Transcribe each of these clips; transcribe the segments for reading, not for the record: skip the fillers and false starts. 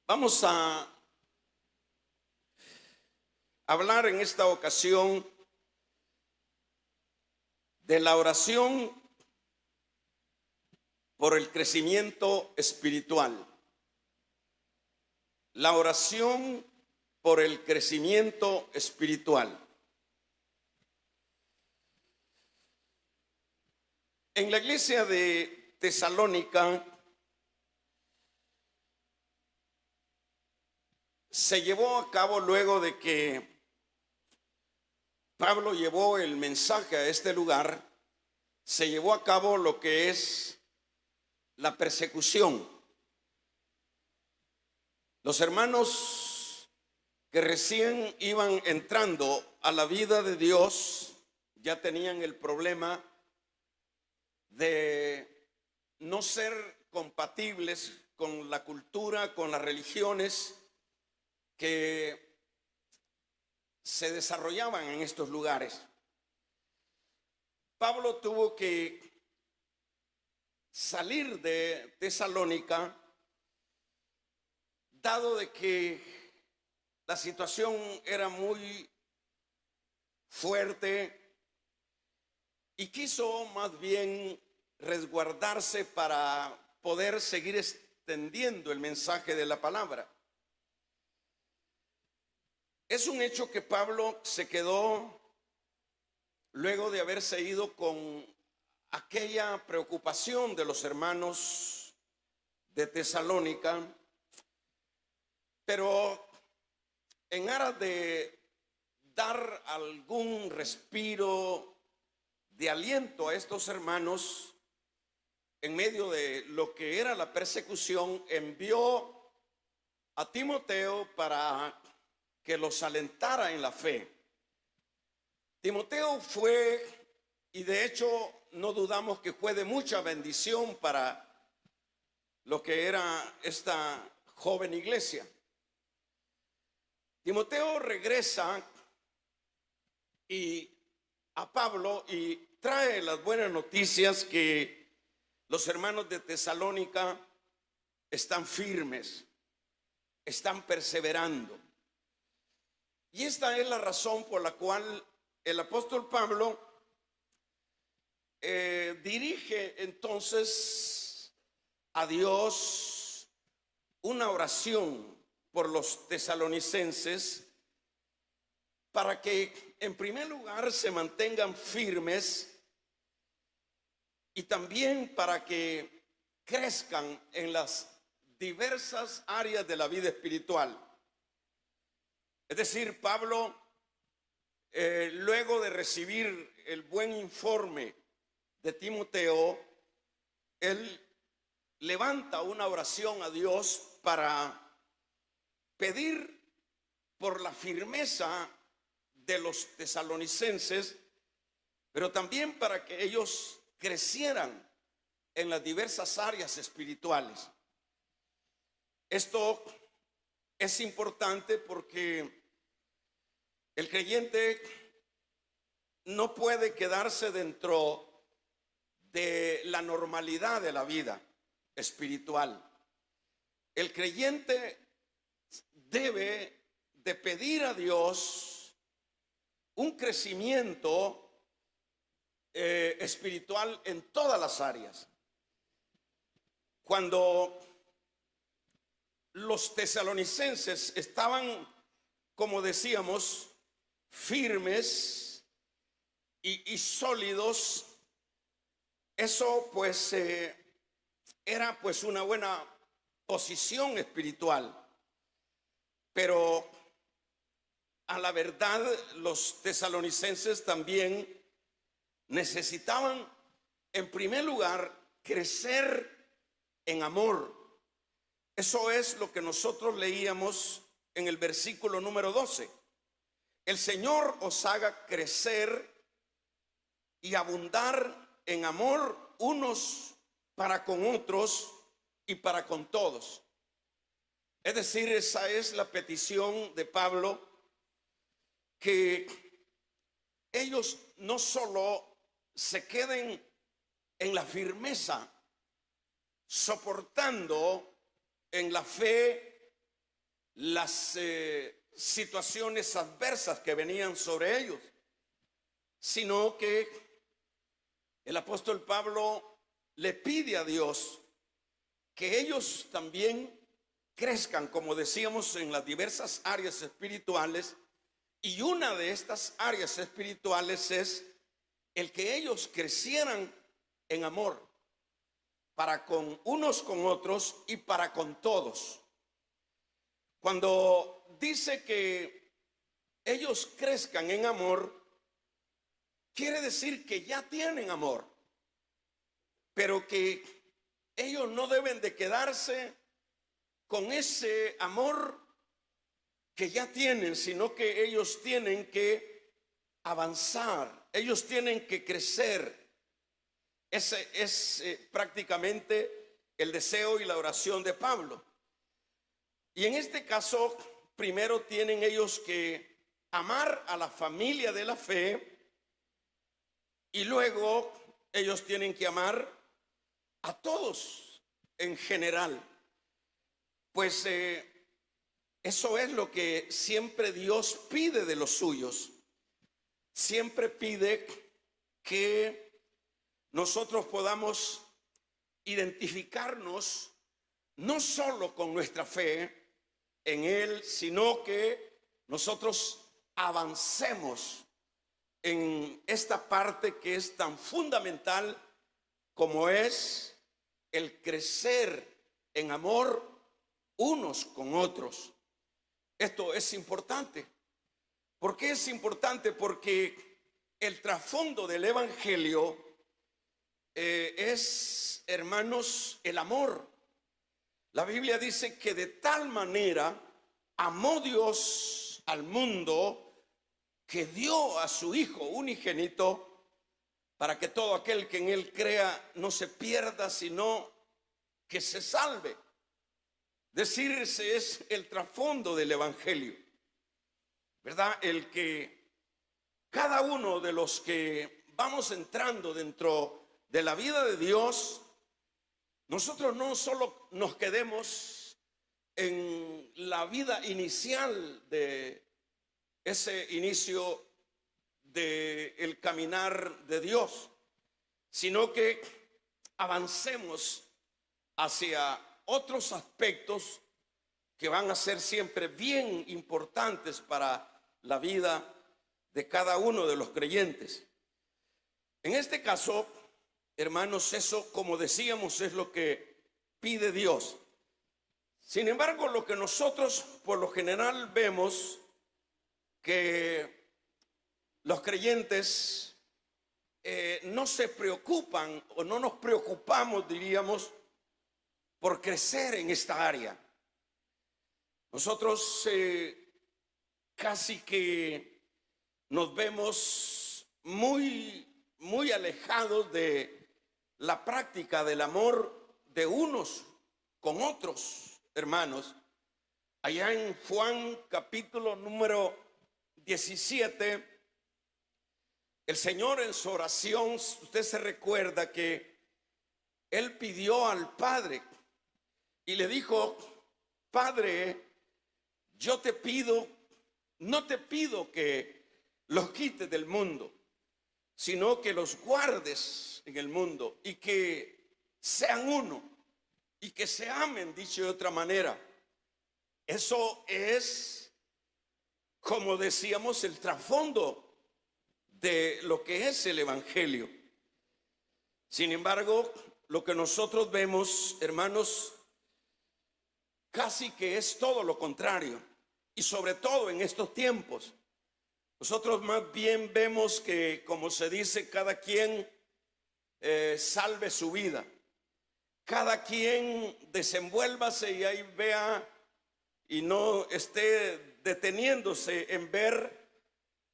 Vamos a hablar en esta ocasión de la oración por el crecimiento espiritual. La oración por el crecimiento espiritual. En la iglesia de Tesalónica se llevó a cabo, luego de que Pablo llevó el mensaje a este lugar, se llevó a cabo lo que es la persecución. Los hermanos que recién iban entrando a la vida de Dios ya tenían el problema de no ser compatibles con la cultura, con las religiones que se desarrollaban en estos lugares. Pablo tuvo que salir de Tesalónica, dado de que la situación era muy fuerte, y quiso más bien resguardarse para poder seguir extendiendo el mensaje de la palabra. Es un hecho que Pablo se quedó luego de haberse ido con aquella preocupación de los hermanos de Tesalónica, pero en aras de dar algún respiro de aliento a estos hermanos en medio de lo que era la persecución, envió a Timoteo para que los alentara en la fe. Timoteo fue, y de hecho no dudamos que fue de mucha bendición para lo que era esta joven iglesia. Timoteo regresa a Pablo y trae las buenas noticias que los hermanos de Tesalónica están firmes, están perseverando. Y esta es la razón por la cual el apóstol Pablo dirige entonces a Dios una oración por los tesalonicenses, para que en primer lugar se mantengan firmes y también para que crezcan en las diversas áreas de la vida espiritual. Es decir, Pablo, luego de recibir el buen informe de Timoteo, él levanta una oración a Dios para pedir por la firmeza de los tesalonicenses, pero también para que ellos crecieran en las diversas áreas espirituales. Esto es importante porque el creyente no puede quedarse dentro de la normalidad de la vida espiritual. El creyente debe de pedir a Dios un crecimiento espiritual en todas las áreas. Cuando los tesalonicenses estaban, como decíamos, firmes y sólidos, eso pues era pues una buena posición espiritual. Pero a la verdad, los tesalonicenses también necesitaban, en primer lugar, crecer en amor. Eso es lo que nosotros leíamos en el versículo número 12. El Señor os haga crecer y abundar en amor unos para con otros y para con todos. Es decir, esa es la petición de Pablo, que ellos no solo se queden en la firmeza, soportando en la fe las situaciones adversas que venían sobre ellos, sino que el apóstol Pablo le pide a Dios que ellos también crezcan, como decíamos, en las diversas áreas espirituales. Y una de estas áreas espirituales es el que ellos crecieran en amor para con unos con otros y para con todos. Cuando dice que ellos crezcan en amor, quiere decir que ya tienen amor, pero que ellos no deben de quedarse con ese amor que ya tienen, sino que ellos tienen que avanzar, ellos tienen que crecer. Ese es prácticamente el deseo y la oración de Pablo. Y en este caso, primero tienen ellos que amar a la familia de la fe, y luego ellos tienen que amar a todos en general. Pues eso es lo que siempre Dios pide de los suyos. Siempre pide que nosotros podamos identificarnos no solo con nuestra fe en Él, sino que nosotros avancemos en esta parte que es tan fundamental como es el crecer en amor unos con otros. Esto es importante. ¿Por qué es importante? Porque el trasfondo del evangelio es, hermanos, el amor. La Biblia dice que de tal manera amó Dios al mundo que dio a su Hijo unigénito para que todo aquel que en Él crea no se pierda, sino que se salve. Decirse es el trasfondo del evangelio, ¿verdad? El que cada uno de los que vamos entrando dentro de la vida de Dios, nosotros no solo nos quedemos en la vida inicial de ese inicio del caminar de Dios, sino que avancemos hacia otros aspectos que van a ser siempre bien importantes para la vida de cada uno de los creyentes. En este caso, hermanos, eso, como decíamos, es lo que pide Dios. Sin embargo, lo que nosotros por lo general vemos, que los creyentes no se preocupan o no nos preocupamos, diríamos, por crecer en esta área. Nosotros casi que nos vemos muy alejados de la práctica del amor de unos con otros, hermanos. Allá en Juan capítulo número 17, el Señor en su oración, usted se recuerda que Él pidió al Padre y le dijo: Padre, yo te pido, no te pido que los quites del mundo, sino que los guardes en el mundo y que sean uno y que se amen, dicho de otra manera. Eso es, como decíamos, el trasfondo de lo que es el evangelio. Sin embargo, lo que nosotros vemos, hermanos, casi que es todo lo contrario, y sobre todo en estos tiempos. Nosotros más bien vemos que, como se dice, cada quien salve su vida, cada quien desenvuélvase y ahí vea y no esté deteniéndose en ver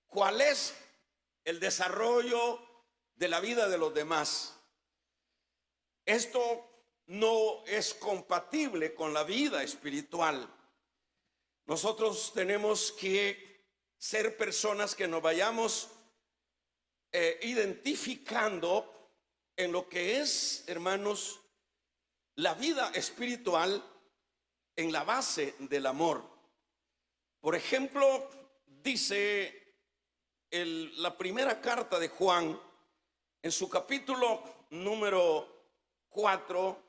cuál es el desarrollo de la vida de los demás. Esto no es compatible con la vida espiritual. Nosotros tenemos que ser personas que nos vayamos identificando en lo que es, hermanos, la vida espiritual en la base del amor. Por ejemplo, dice la primera carta de Juan, en su capítulo número 4,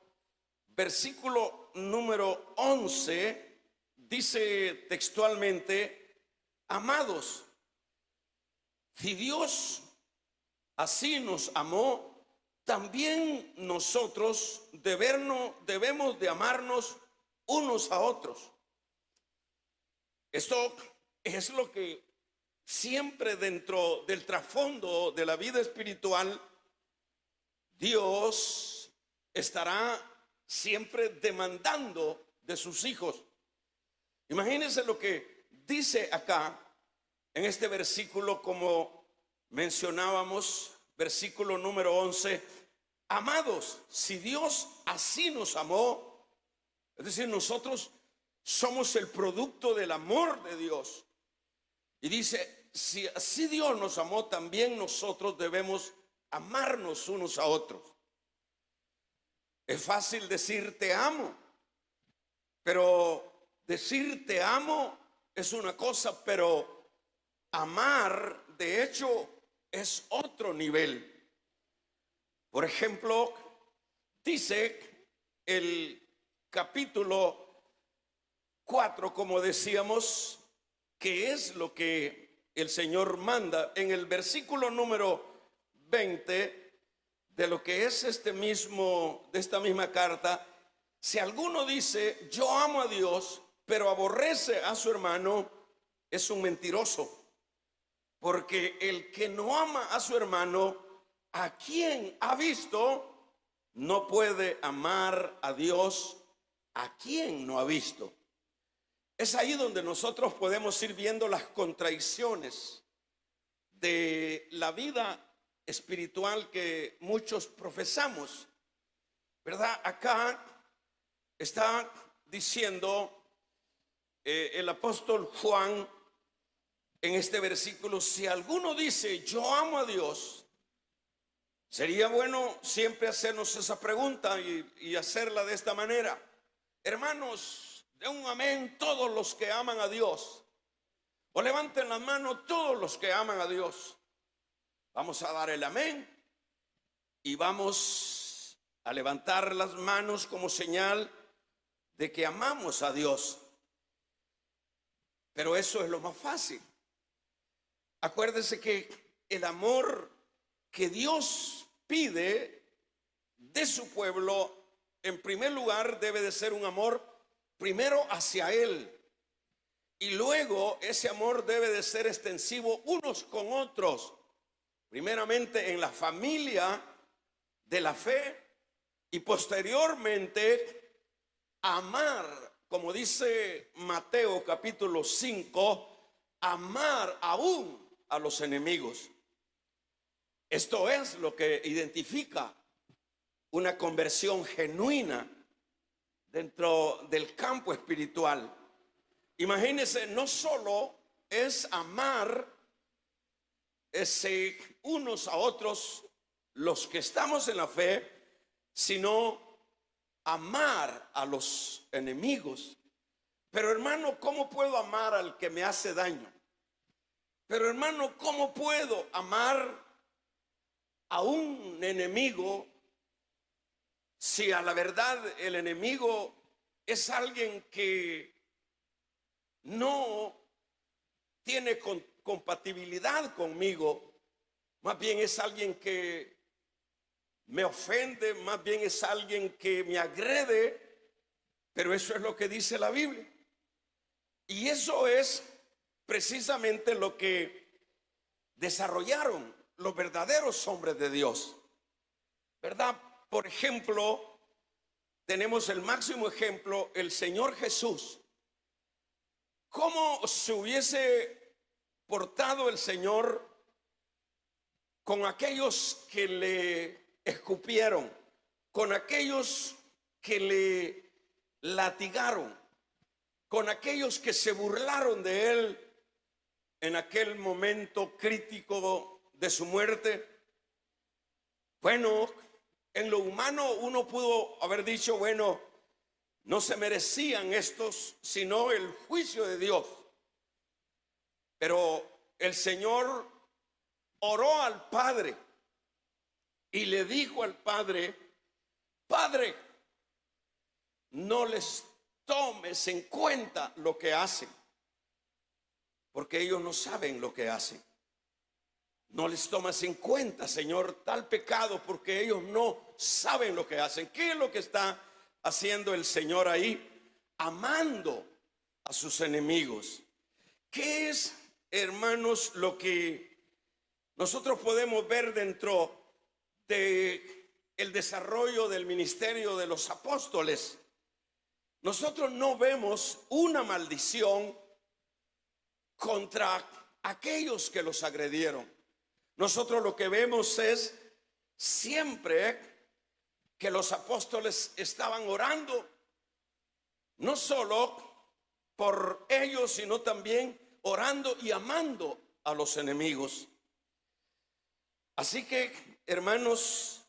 versículo número 11, dice textualmente: amados, si Dios así nos amó, también nosotros debemos de amarnos unos a otros. Esto es lo que siempre dentro del trasfondo de la vida espiritual, Dios estará siempre demandando de sus hijos. Imagínense lo que dice acá en este versículo, como mencionábamos, versículo número 11: amados, si Dios así nos amó, es decir, nosotros somos el producto del amor de Dios. Y dice, si así Dios nos amó, también nosotros debemos amarnos unos a otros. Es fácil decir te amo, pero decir te amo es una cosa, pero amar, de hecho, es otro nivel. Por ejemplo, dice el capítulo 4, como decíamos, que es lo que el Señor manda en el versículo número 20 de lo que es de esta misma carta: si alguno dice yo amo a Dios, pero aborrece a su hermano, es un mentiroso. Porque el que no ama a su hermano, a quien ha visto, no puede amar a Dios a quien no ha visto. Es ahí donde nosotros podemos ir viendo las contradicciones de la vida espiritual que muchos profesamos, ¿verdad? Acá está diciendo el apóstol Juan en este versículo: si alguno dice yo amo a Dios, sería bueno siempre hacernos esa pregunta y hacerla de esta manera. Hermanos, de un amén todos los que aman a Dios, o levanten la mano todos los que aman a Dios. Vamos a dar el amén y vamos a levantar las manos como señal de que amamos a Dios. Pero eso es lo más fácil. Acuérdese que el amor que Dios pide de su pueblo, en primer lugar, debe de ser un amor primero hacia Él, y luego ese amor debe de ser extensivo unos con otros, primeramente en la familia de la fe, y posteriormente amar, como dice Mateo capítulo 5, amar aún a los enemigos. Esto es lo que identifica una conversión genuina dentro del campo espiritual. Imagínense, no solo es amar unos a otros los que estamos en la fe, sino amar a los enemigos. Pero hermano, ¿cómo puedo amar al que me hace daño? Pero hermano, ¿cómo puedo amar a un enemigo si a la verdad el enemigo es alguien que no tiene compatibilidad conmigo? Más bien es alguien que me ofende, más bien es alguien que me agrede. Pero eso es lo que dice la Biblia, y eso es precisamente lo que desarrollaron los verdaderos hombres de Dios, ¿verdad? Por ejemplo, tenemos el máximo ejemplo, el Señor Jesús. ¿Cómo se hubiese portado el Señor con aquellos que le escupieron, con aquellos que le latigaron, con aquellos que se burlaron de él en aquel momento crítico de su muerte? Bueno, en lo humano uno pudo haber dicho, bueno, no se merecían estos sino el juicio de Dios. Pero el Señor oró al Padre y le dijo al Padre: Padre, no les tomes en cuenta lo que hacen, porque ellos no saben lo que hacen. No les tomas en cuenta, Señor, tal pecado, porque ellos no saben lo que hacen. ¿Qué es lo que está haciendo el Señor ahí? Amando a sus enemigos. ¿Qué es, hermanos, lo que nosotros podemos ver dentro de el desarrollo del ministerio de los apóstoles? Nosotros no vemos una maldición contra aquellos que los agredieron. Nosotros lo que vemos es siempre que los apóstoles estaban orando, no solo por ellos, sino también orando y amando a los enemigos. Así que, hermanos,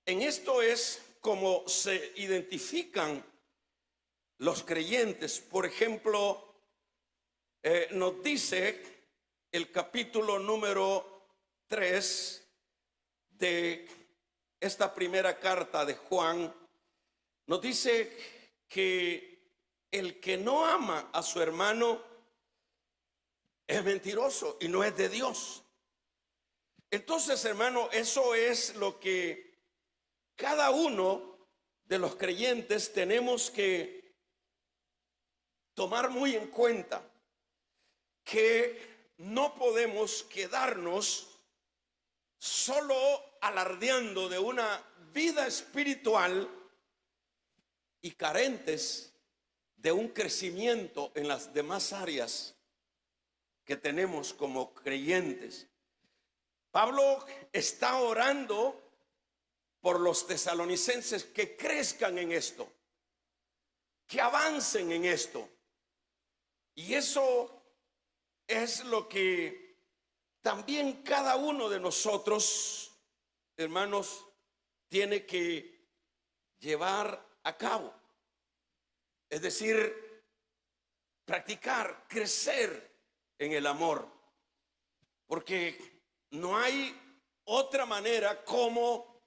en esto es como se identifican los creyentes. Por ejemplo, nos dice el capítulo número 3 de esta primera carta de Juan, nos dice que el que no ama a su hermano es mentiroso y no es de Dios. Entonces, hermano, eso es lo que cada uno de los creyentes tenemos que tomar muy en cuenta, que no podemos quedarnos solo alardeando de una vida espiritual y carentes de un crecimiento en las demás áreas que tenemos como creyentes. Pablo está orando por los tesalonicenses que crezcan en esto, que avancen en esto. Y eso es lo que también cada uno de nosotros, hermanos, tiene que llevar a cabo. Es decir, practicar, crecer en el amor. Porque no hay otra manera como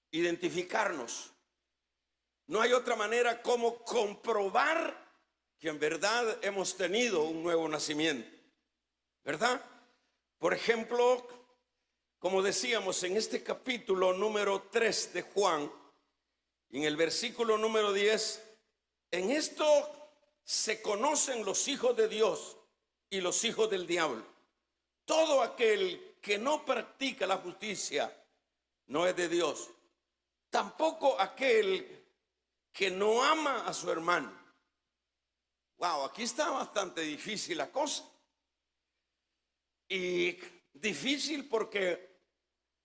identificarnos. No hay otra manera como comprobar que en verdad hemos tenido un nuevo nacimiento, ¿verdad? Por ejemplo, como decíamos en este capítulo número 3 de Juan, en el versículo número 10, en esto se conocen los hijos de Dios y los hijos del diablo. Todo aquel que no practica la justicia no es de Dios. Tampoco aquel que no ama a su hermano. Wow, aquí está bastante difícil la cosa. Y difícil porque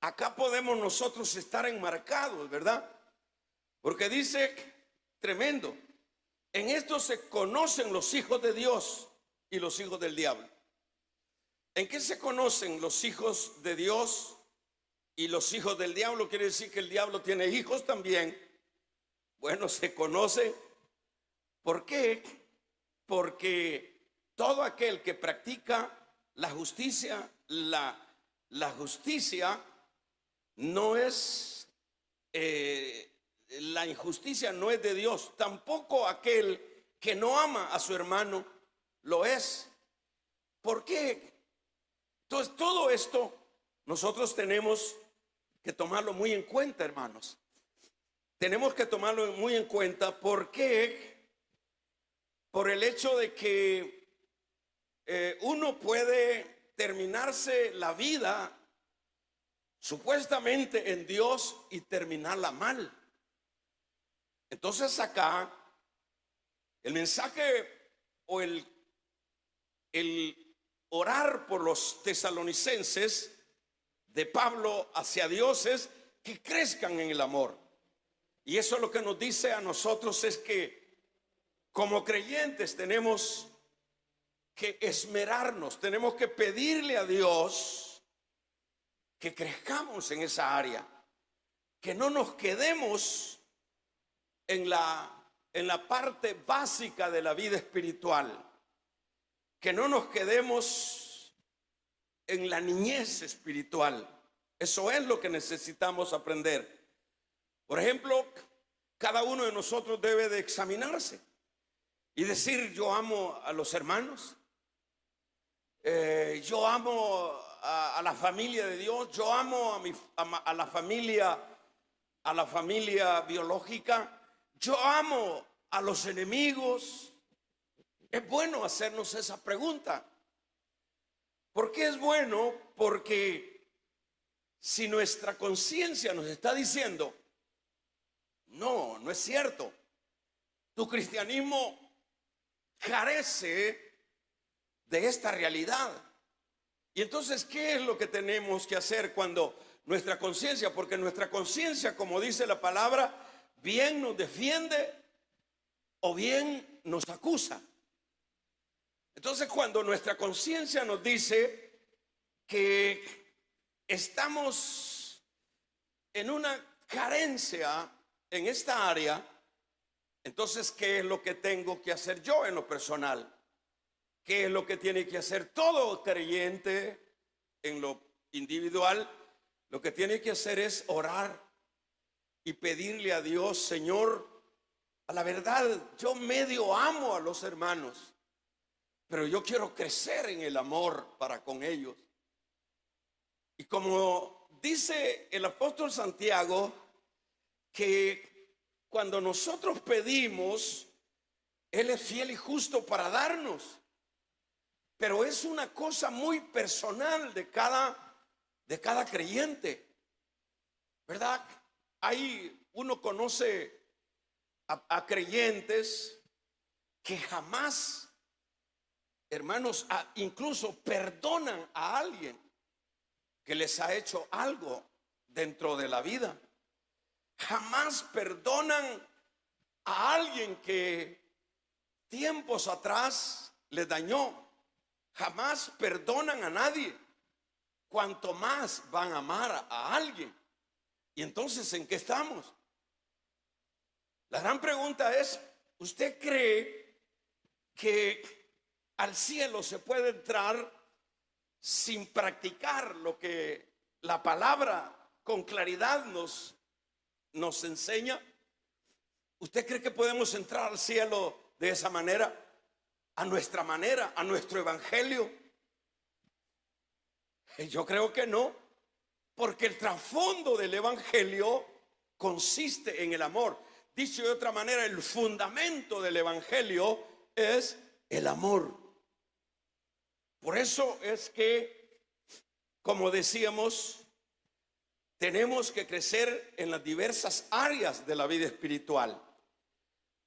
acá podemos nosotros estar enmarcados, ¿verdad? Porque dice, tremendo, en esto se conocen los hijos de Dios y los hijos del diablo. ¿En qué se conocen los hijos de Dios y los hijos del diablo? Quiere decir que el diablo tiene hijos también. Bueno, se conoce. ¿Por qué? Porque todo aquel que practica la justicia, la justicia no es, la injusticia no es de Dios. Tampoco aquel que no ama a su hermano lo es. ¿Por qué? Entonces, todo esto nosotros tenemos que tomarlo muy en cuenta, hermanos. Tenemos que tomarlo muy en cuenta. ¿Por qué? Por el hecho de que uno puede terminarse la vida supuestamente en Dios y terminarla mal. Entonces acá el mensaje o el orar por los tesalonicenses de Pablo hacia Dios es que crezcan en el amor. Y eso lo que nos dice a nosotros es que como creyentes tenemos que esmerarnos, tenemos que pedirle a Dios que crezcamos en esa área, que no nos quedemos en la parte básica de la vida espiritual, que no nos quedemos en la niñez espiritual. Eso es lo que necesitamos aprender. Por ejemplo, cada uno de nosotros debe de examinarse y decir: yo amo a los hermanos, yo amo a la familia de Dios, yo amo a la familia biológica, yo amo a los enemigos. Es bueno hacernos esa pregunta. ¿Por qué es bueno? Porque si nuestra conciencia nos está diciendo: no, no es cierto, tu cristianismo carece de esta realidad. Y entonces, ¿qué es lo que tenemos que hacer cuando nuestra conciencia? Porque nuestra conciencia, como dice la palabra, bien nos defiende o bien nos acusa. Entonces, cuando nuestra conciencia nos dice que estamos en una carencia en esta área, entonces, ¿qué es lo que tengo que hacer yo en lo personal? ¿Qué es lo que tiene que hacer todo creyente en lo individual? Lo que tiene que hacer es orar y pedirle a Dios: Señor, a la verdad, yo medio amo a los hermanos, pero yo quiero crecer en el amor para con ellos. Y como dice el apóstol Santiago, que cuando nosotros pedimos, Él es fiel y justo para darnos. Pero es una cosa muy personal de cada creyente, ¿verdad? Uno conoce a creyentes que jamás, hermanos, incluso perdonan a alguien que les ha hecho algo dentro de la vida. Jamás perdonan a alguien que tiempos atrás les dañó. Jamás perdonan a nadie. Cuanto más van a amar a alguien. Y entonces, ¿en qué estamos? La gran pregunta es: ¿usted cree que al cielo se puede entrar sin practicar lo que la palabra con claridad nos enseña? ¿Usted cree que podemos entrar al cielo de esa manera? A nuestra manera, a nuestro evangelio. Yo creo que no, porque el trasfondo del evangelio consiste en el amor. Dicho de otra manera, el fundamento del evangelio es el amor. Por eso es que, como decíamos, tenemos que crecer en las diversas áreas de la vida espiritual.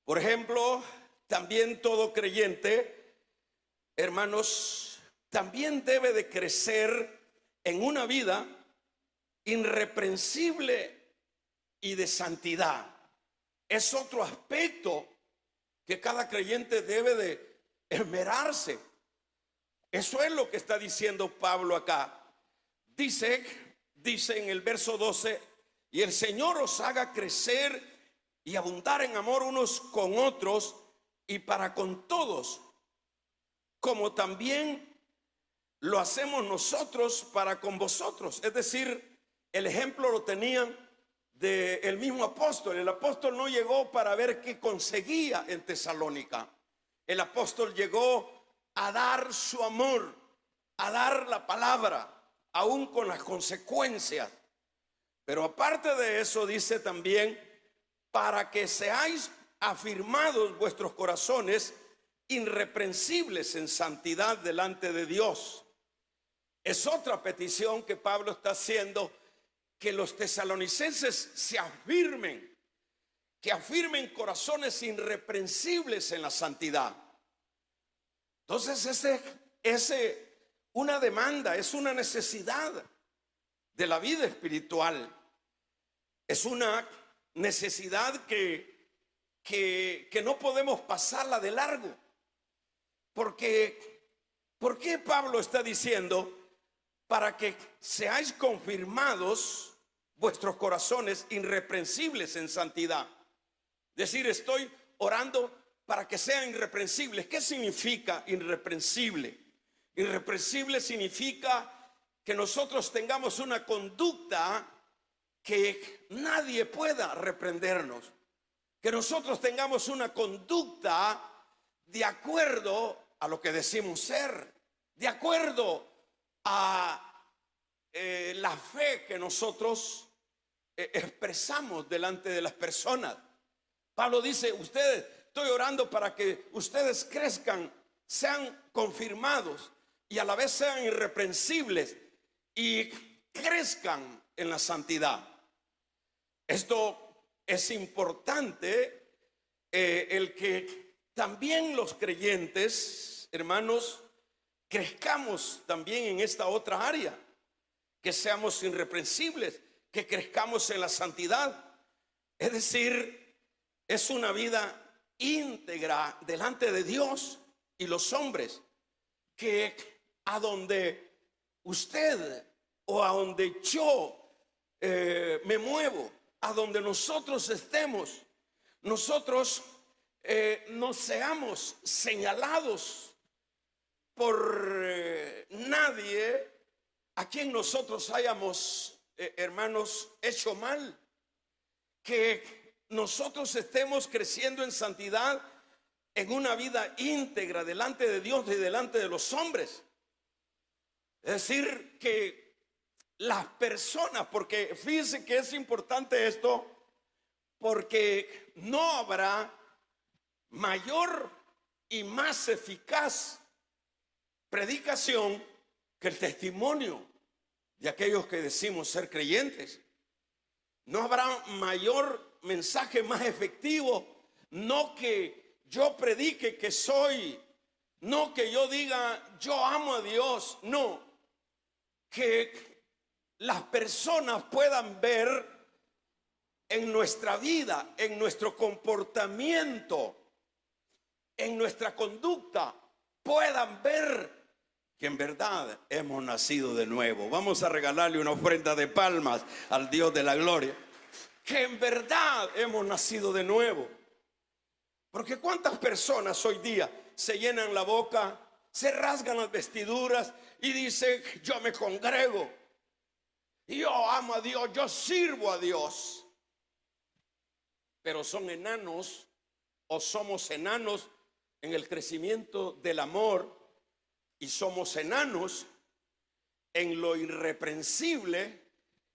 Por ejemplo, también todo creyente, hermanos, también debe de crecer en una vida irreprensible y de santidad. Es otro aspecto que cada creyente debe de esmerarse. Eso es lo que está diciendo Pablo acá. Dice en el verso 12: y el Señor os haga crecer y abundar en amor unos con otros y para con todos, como también lo hacemos nosotros para con vosotros. Es decir, el ejemplo lo tenían del mismo apóstol. El apóstol no llegó para ver qué conseguía en Tesalónica. El apóstol llegó a dar su amor, a dar la palabra, aún con las consecuencias. Pero aparte de eso, dice también: para que seáis afirmados vuestros corazones, irreprensibles en santidad delante de Dios. Es otra petición que Pablo está haciendo: que los tesalonicenses se afirmen, que afirmen corazones irreprensibles en la santidad. Entonces una demanda, es una necesidad de la vida espiritual. Es una necesidad que no podemos pasarla de largo. Porque, ¿por qué Pablo está diciendo? Para que seáis confirmados vuestros corazones irreprensibles en santidad. Es decir, estoy orando para que sean irreprensibles. ¿Qué significa irreprensible? Irreprensible significa que nosotros tengamos una conducta que nadie pueda reprendernos, que nosotros tengamos una conducta de acuerdo a lo que decimos ser, de acuerdo a la fe que nosotros expresamos delante de las personas. Pablo dice: ustedes, estoy orando para que ustedes crezcan, sean confirmados y a la vez sean irreprensibles y crezcan en la santidad. Esto es importante, el que también los creyentes, hermanos, crezcamos también en esta otra área, que seamos irreprensibles, que crezcamos en la santidad. Es decir, es una vida íntegra delante de Dios y los hombres, que a donde usted o a donde yo me muevo, a donde nosotros estemos, nosotros no seamos señalados por nadie a quien nosotros hayamos, hermanos, hecho mal. Que nosotros estemos creciendo en santidad, en una vida íntegra delante de Dios y delante de los hombres. Es decir, que las personas, porque fíjense que es importante esto, porque no habrá mayor y más eficaz predicación que el testimonio de aquellos que decimos ser creyentes. No habrá mayor mensaje más efectivo, no que yo predique que soy, no que yo diga yo amo a Dios, no, que las personas puedan ver en nuestra vida, en nuestro comportamiento, en nuestra conducta, puedan ver que en verdad hemos nacido de nuevo. Vamos a regalarle una ofrenda de palmas al Dios de la gloria. Que en verdad hemos nacido de nuevo. Porque cuántas personas hoy día se llenan la boca, se rasgan las vestiduras y dicen: yo me congrego, yo amo a Dios, yo sirvo a Dios. Pero son enanos, o somos enanos en el crecimiento del amor, y somos enanos en lo irreprensible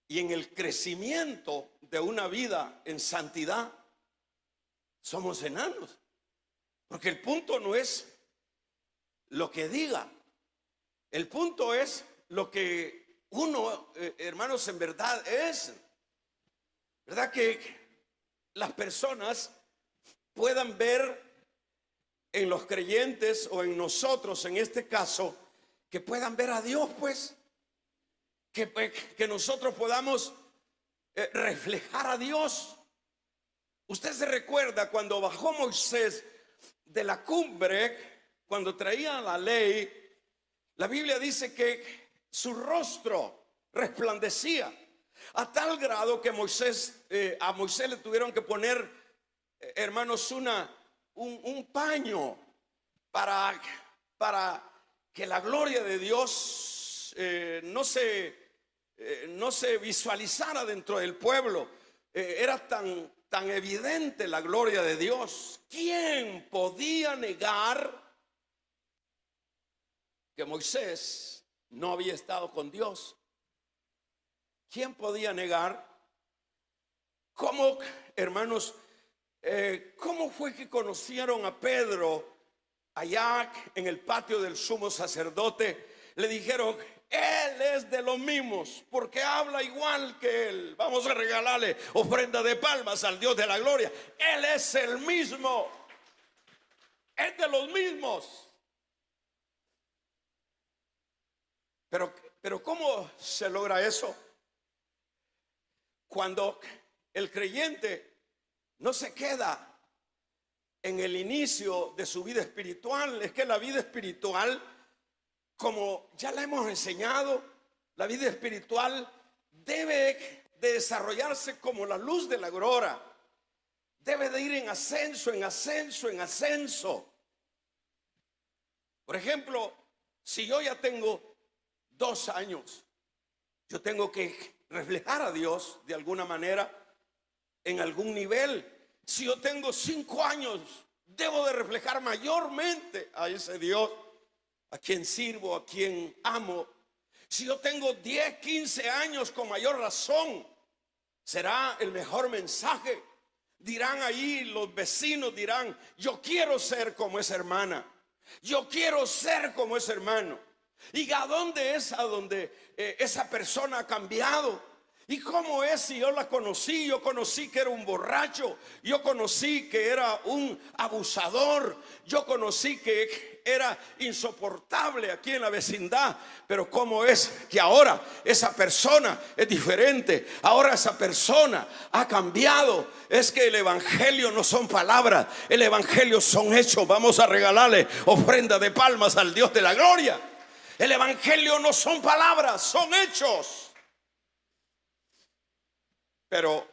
y en el crecimiento de una vida en santidad. Somos enanos, porque el punto no es lo que diga, el punto es lo que uno, hermanos, en verdad es. ¿Verdad? Que las personas puedan ver en los creyentes, o en nosotros en este caso, que puedan ver a Dios, pues, que nosotros podamos reflejar a Dios. Usted se recuerda cuando bajó Moisés de la cumbre, cuando traía la ley, la Biblia dice que su rostro resplandecía a tal grado que a Moisés le tuvieron que poner, hermanos, un paño para que la gloria de Dios no se visualizara dentro del pueblo. Era tan evidente la gloria de Dios. ¿Quién podía negar que Moisés no había estado con Dios? ¿Quién podía negar? ¿Cómo, hermanos, cómo fue que conocieron a Pedro allá en el patio del sumo sacerdote? Le dijeron: él es de los mismos, porque habla igual que él. Vamos a regalarle ofrenda de palmas al Dios de la gloria. Él es el mismo, es de los mismos. Pero ¿cómo se logra eso? Cuando el creyente no se queda en el inicio de su vida espiritual. Es que la vida espiritual, como ya la hemos enseñado, la vida espiritual debe de desarrollarse como la luz de la aurora. debe de ir en ascenso, en ascenso, en ascenso. Por ejemplo, si yo ya tengo 2 años, yo tengo que reflejar a Dios de alguna manera, en algún nivel. Si yo tengo 5 años, debo de reflejar mayormente a ese Dios a quien sirvo, a quien amo. Si yo tengo 10, 15 años, con mayor razón, será el mejor mensaje. Dirán ahí los vecinos, dirán: yo quiero ser como esa hermana, yo quiero ser como ese hermano. ¿Y a dónde es a donde esa persona ha cambiado? ¿Y cómo es si yo la conocí? Yo conocí que era un borracho, yo conocí que era un abusador, yo conocí que era insoportable aquí en la vecindad. Pero cómo es que ahora esa persona es diferente, ahora esa persona ha cambiado. Es que el evangelio no son palabras, el evangelio son hechos. Vamos a regalarle ofrenda de palmas al Dios de la gloria. El evangelio no son palabras, son hechos. Pero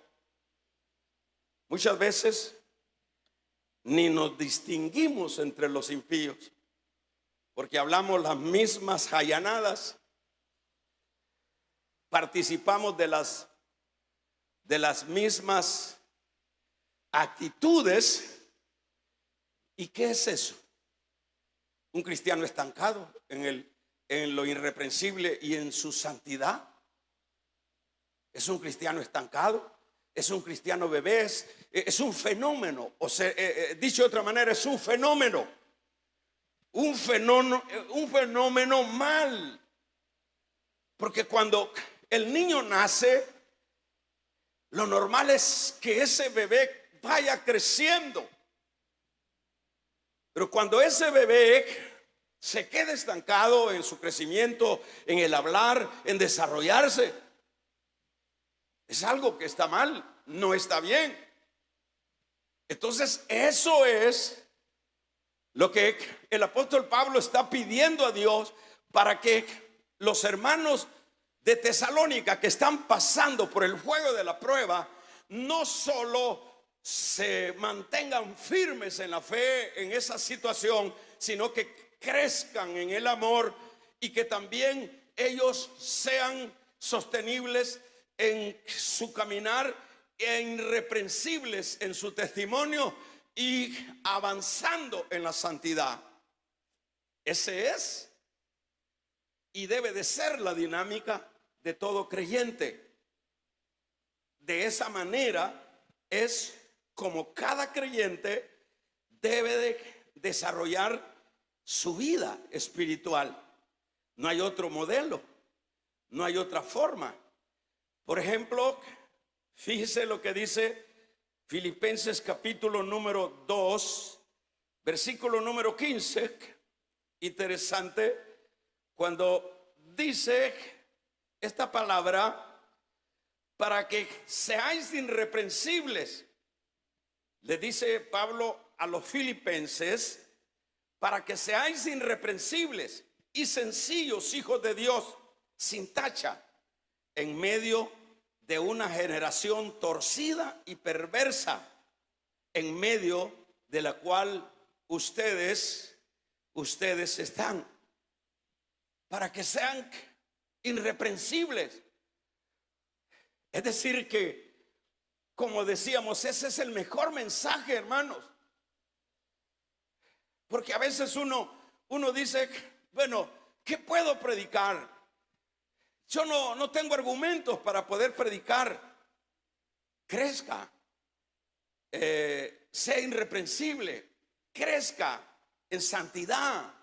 muchas veces ni nos distinguimos entre los impíos, porque hablamos las mismas jayanadas, participamos de las mismas actitudes. ¿Y qué es eso? Un cristiano estancado en lo irreprensible y en su santidad. Es un cristiano estancado, es un cristiano bebé, es un fenómeno. O sea, dicho de otra manera, es un fenómeno mal. Porque cuando el niño nace, lo normal es que ese bebé vaya creciendo. Pero cuando ese bebé se queda estancado en su crecimiento, en el hablar, en desarrollarse, es algo que está mal, no está bien. Entonces eso es lo que el apóstol Pablo está pidiendo a Dios, para que los hermanos de Tesalónica que están pasando por el fuego de la prueba no solo se mantengan firmes en la fe en esa situación, sino que crezcan en el amor, y que también ellos sean sostenibles en su caminar, e irreprensibles en su testimonio, y avanzando en la santidad. Ese es y debe de ser la dinámica de todo creyente. De esa manera es como cada creyente debe de desarrollar su vida espiritual. No hay otro modelo, no hay otra forma. Por ejemplo, fíjese lo que dice Filipenses capítulo número 2, versículo número 15. Interesante cuando dice esta palabra: para que seáis irreprensibles. Le dice Pablo a los filipenses: para que seáis irreprensibles y sencillos, hijos de Dios, sin tacha, en medio de una generación torcida y perversa, en medio de la cual ustedes están. Para que sean irreprensibles. Es decir que, como decíamos, ese es el mejor mensaje, hermanos. Porque a veces uno dice: bueno, ¿qué puedo predicar? Yo no tengo argumentos para poder predicar. Crezca, sea irreprensible, crezca en santidad,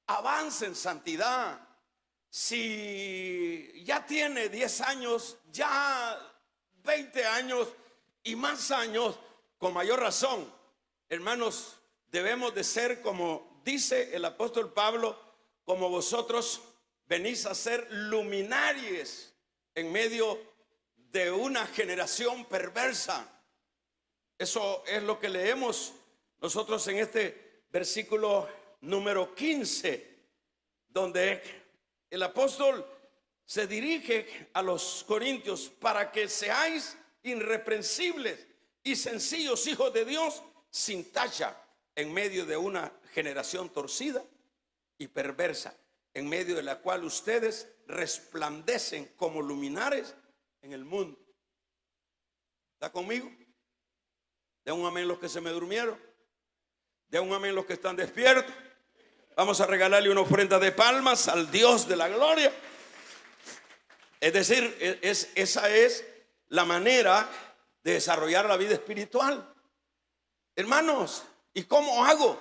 avance en santidad. Si ya tiene 10 años, ya 20 años y más años, con mayor razón, hermanos, debemos de ser, como dice el apóstol Pablo: como vosotros venís a ser luminarias en medio de una generación perversa. Eso es lo que leemos nosotros en este versículo número 15, donde el apóstol se dirige a los corintios: para que seáis irreprensibles y sencillos hijos de Dios, sin tacha, en medio de una generación torcida y perversa, en medio de la cual ustedes resplandecen como luminares en el mundo. ¿Está conmigo? De un amén los que se me durmieron, de un amén los que están despiertos. Vamos a regalarle una ofrenda de palmas al Dios de la gloria. Es decir, esa es la manera de desarrollar la vida espiritual. Hermanos, ¿y cómo hago?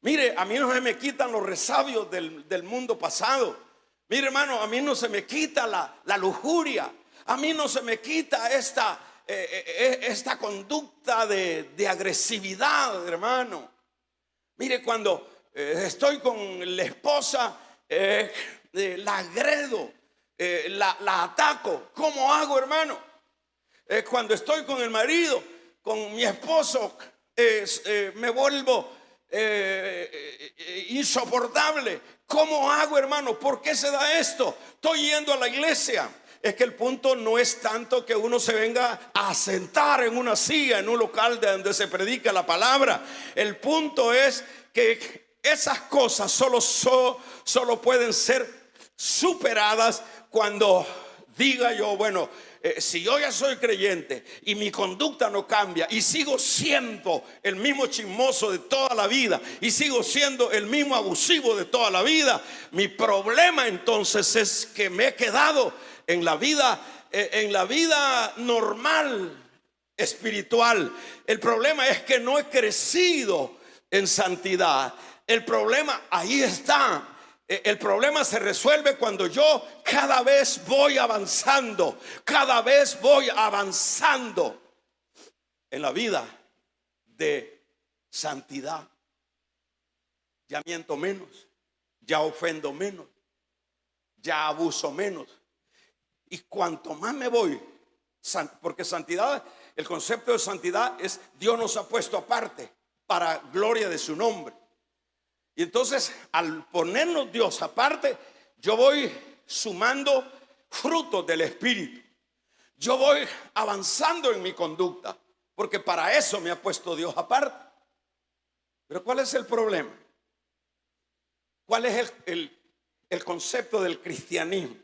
Mire, a mí no se me quitan los resabios del mundo pasado. Mire, hermano, a mí no se me quita la lujuria. A mí no se me quita esta conducta de agresividad, hermano. Mire, cuando estoy con la esposa, la agredo, la ataco. ¿Cómo hago, hermano? Cuando estoy con el marido, con mi esposo, me vuelvo insoportable. ¿Cómo hago, hermano? ¿Por qué se da esto? Estoy yendo a la iglesia. Es que el punto no es tanto que uno se venga a sentar en una silla en un local de donde se predica la palabra. El punto es que esas cosas solo pueden ser superadas cuando diga yo, bueno, si yo ya soy creyente y mi conducta no cambia y sigo siendo el mismo chismoso de toda la vida y sigo siendo el mismo abusivo de toda la vida, mi problema entonces es que me he quedado en la vida normal espiritual. El problema es que no he crecido en santidad. El problema ahí está. El problema se resuelve cuando yo cada vez voy avanzando en la vida de santidad. Ya miento menos, ya ofendo menos, ya abuso menos. Y cuanto más me voy, porque santidad, el concepto de santidad es Dios nos ha puesto aparte para gloria de su nombre. Y entonces, al ponernos Dios aparte, yo voy sumando frutos del Espíritu. Yo voy avanzando en mi conducta, porque para eso me ha puesto Dios aparte. Pero ¿cuál es el problema? ¿Cuál es el concepto del cristianismo?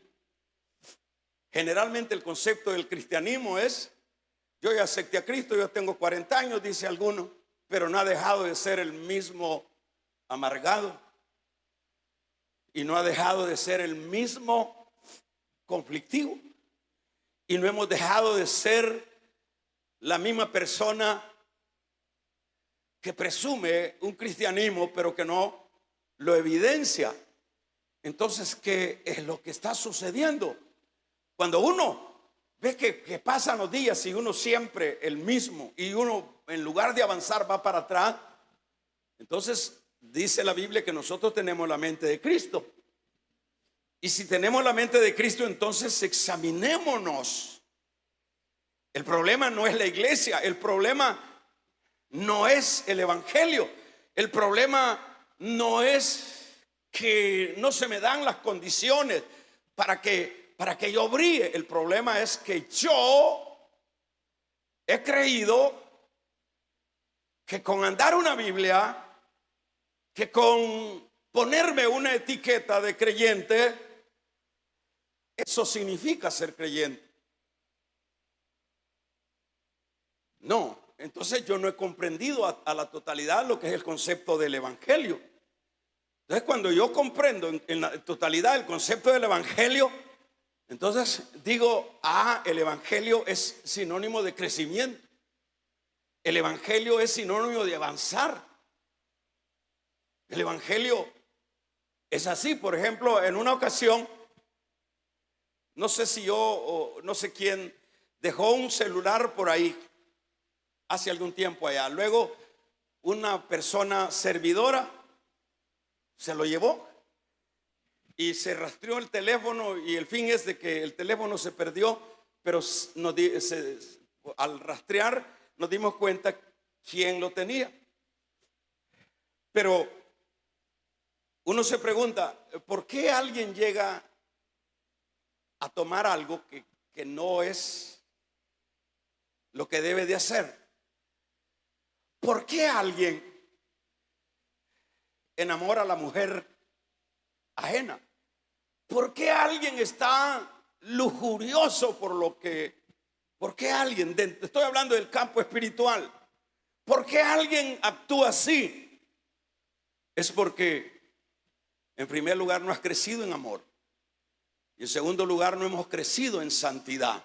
Generalmente el concepto del cristianismo es: yo ya acepté a Cristo, yo tengo 40 años, dice alguno, pero no ha dejado de ser el mismo amargado y no ha dejado de ser el mismo conflictivo y no hemos dejado de ser la misma persona que presume un cristianismo pero que no lo evidencia. Entonces, ¿qué es lo que está sucediendo? Cuando uno ve que pasan los días y uno siempre el mismo y uno en lugar de avanzar va para atrás, entonces dice la Biblia que nosotros tenemos la mente de Cristo. Y si tenemos la mente de Cristo, entonces examinémonos. El problema no es la iglesia, el problema no es el evangelio, el problema no es que no se me dan las condiciones para que yo brille. El problema es que yo he creído que con andar una Biblia, que con ponerme una etiqueta de creyente, eso significa ser creyente. No, entonces yo no he comprendido a la totalidad lo que es el concepto del evangelio. Entonces, cuando yo comprendo en la totalidad el concepto del evangelio, entonces digo, el evangelio es sinónimo de crecimiento. El evangelio es sinónimo de avanzar. El evangelio es así. Por ejemplo, en una ocasión, no sé si yo o no sé quién dejó un celular por ahí hace algún tiempo allá. Luego una persona servidora se lo llevó y se rastreó el teléfono, y el fin es de que el teléfono se perdió, pero al rastrear nos dimos cuenta quién lo tenía. Pero uno se pregunta, ¿por qué alguien llega a tomar algo que no es lo que debe de hacer? ¿por qué alguien enamora a la mujer ajena? ¿Por qué alguien está lujurioso por qué alguien, estoy hablando del campo espiritual, por qué alguien actúa así? Es porque en primer lugar no has crecido en amor, y en segundo lugar no hemos crecido en santidad.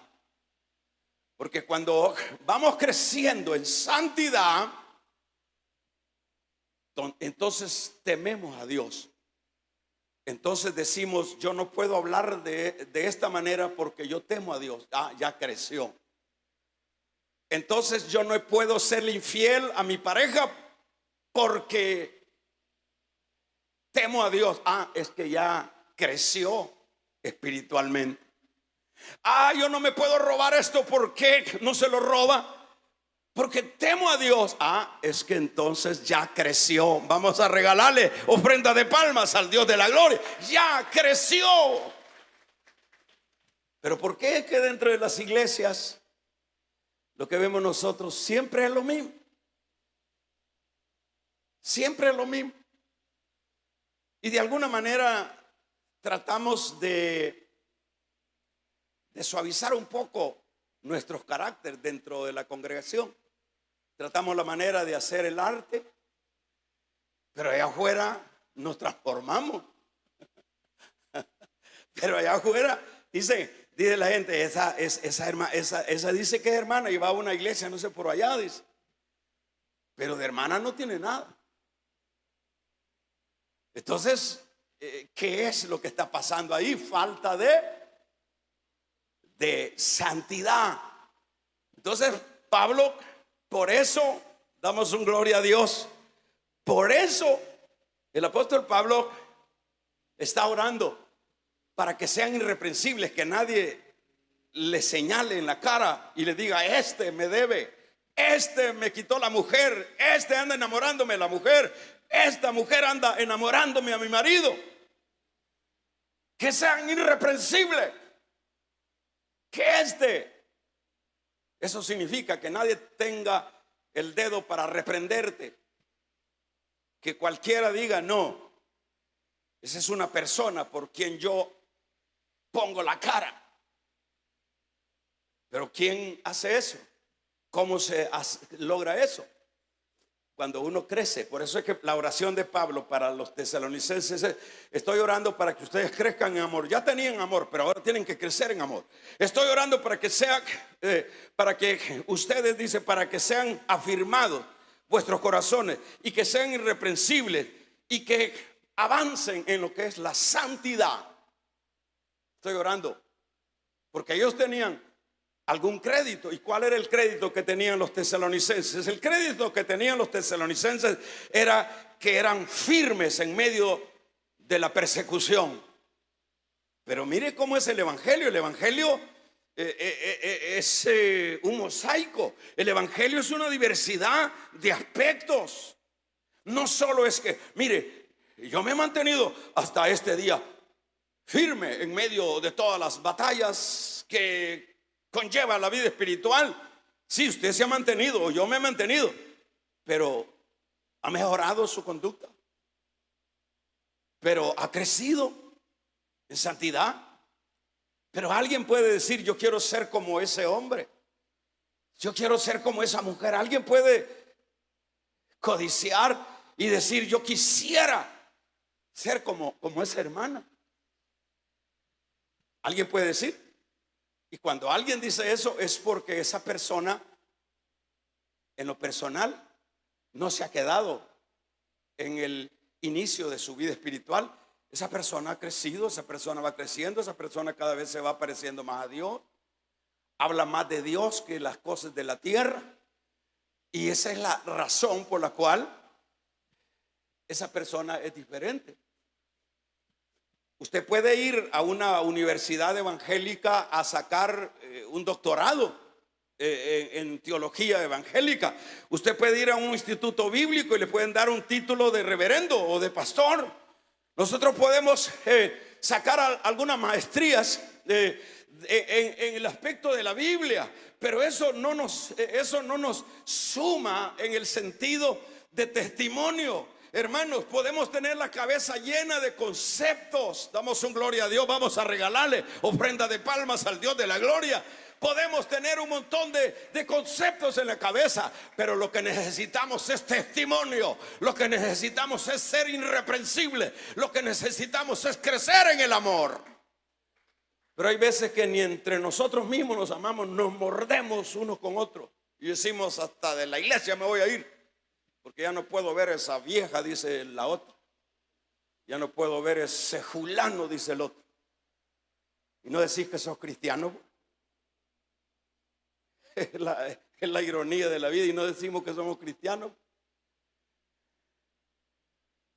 Porque cuando vamos creciendo en santidad, entonces tememos a Dios. Entonces decimos, yo no puedo hablar de esta manera porque yo temo a Dios. Ah, ya creció. Entonces yo no puedo serle infiel a mi pareja porque temo a Dios. Ah, es que ya creció espiritualmente. Ah, yo no me puedo robar esto. ¿Por qué no se lo roba? Porque temo a Dios. Ah, es que entonces ya creció. Vamos a regalarle ofrenda de palmas al Dios de la gloria. Ya creció. Pero ¿por qué es que dentro de las iglesias lo que vemos nosotros siempre es lo mismo? Siempre es lo mismo. Y de alguna manera tratamos de suavizar un poco nuestros caracteres dentro de la congregación. Tratamos la manera de hacer el arte, pero allá afuera nos transformamos. Pero allá afuera dice la gente, esa dice que es hermana y va a una iglesia, no sé, por allá, dice, pero de hermana no tiene nada. Entonces, ¿qué es lo que está pasando ahí? Falta de santidad. Entonces Pablo, por eso damos un gloria a Dios. Por eso el apóstol Pablo está orando para que sean irreprensibles, que nadie le señale en la cara y le diga, este me debe, este me quitó la mujer, este anda enamorándome de la mujer, esta mujer anda enamorándome a mi marido. Que sean irreprensibles. Que eso significa que nadie tenga el dedo para reprenderte, que cualquiera diga, no, esa es una persona por quien yo pongo la cara. Pero ¿quién hace eso? ¿Cómo se logra eso? Cuando uno crece. Por eso es que la oración de Pablo para los tesalonicenses es, estoy orando para que ustedes crezcan en amor. Ya tenían amor, pero ahora tienen que crecer en amor. Estoy orando para que para que ustedes, dice, para que sean afirmados vuestros corazones y que sean irreprensibles y que avancen en lo que es la santidad. Estoy orando porque ellos tenían algún crédito. ¿Y cuál era el crédito que tenían los tesalonicenses? El crédito que tenían los tesalonicenses era que eran firmes en medio de la persecución. Pero mire cómo es el evangelio. El evangelio es un mosaico. El evangelio es una diversidad de aspectos. No solo es que, mire, yo me he mantenido hasta este día firme en medio de todas las batallas que conlleva la vida espiritual. Sí, usted se ha mantenido, o yo me he mantenido, pero ha mejorado su conducta, pero ha crecido en santidad. Pero alguien puede decir, yo quiero ser como ese hombre, yo quiero ser como esa mujer. Alguien puede codiciar y decir, yo quisiera ser como esa hermana. Alguien puede decir. Y cuando alguien dice eso es porque esa persona en lo personal no se ha quedado en el inicio de su vida espiritual. Esa persona ha crecido, esa persona va creciendo, esa persona cada vez se va pareciendo más a Dios, habla más de Dios que las cosas de la tierra. Y esa es la razón por la cual esa persona es diferente. Usted puede ir a una universidad evangélica a sacar un doctorado en teología evangélica. Usted puede ir a un instituto bíblico y le pueden dar un título de reverendo o de pastor. Nosotros podemos sacar algunas maestrías en el aspecto de la Biblia, pero eso no nos suma en el sentido de testimonio. Hermanos, podemos tener la cabeza llena de conceptos. Damos un gloria a Dios, vamos a regalarle ofrenda de palmas al Dios de la gloria. Podemos tener un montón de conceptos en la cabeza, pero lo que necesitamos es testimonio. Lo que necesitamos es ser irreprensible. Lo que necesitamos es crecer en el amor. Pero hay veces que ni entre nosotros mismos nos amamos, nos mordemos unos con otros y decimos: hasta de la iglesia me voy a ir, porque ya no puedo ver a esa vieja, dice la otra. Ya no puedo ver ese fulano, dice el otro. Y no decís que sos cristiano. Es la ironía de la vida, y no decimos que somos cristianos.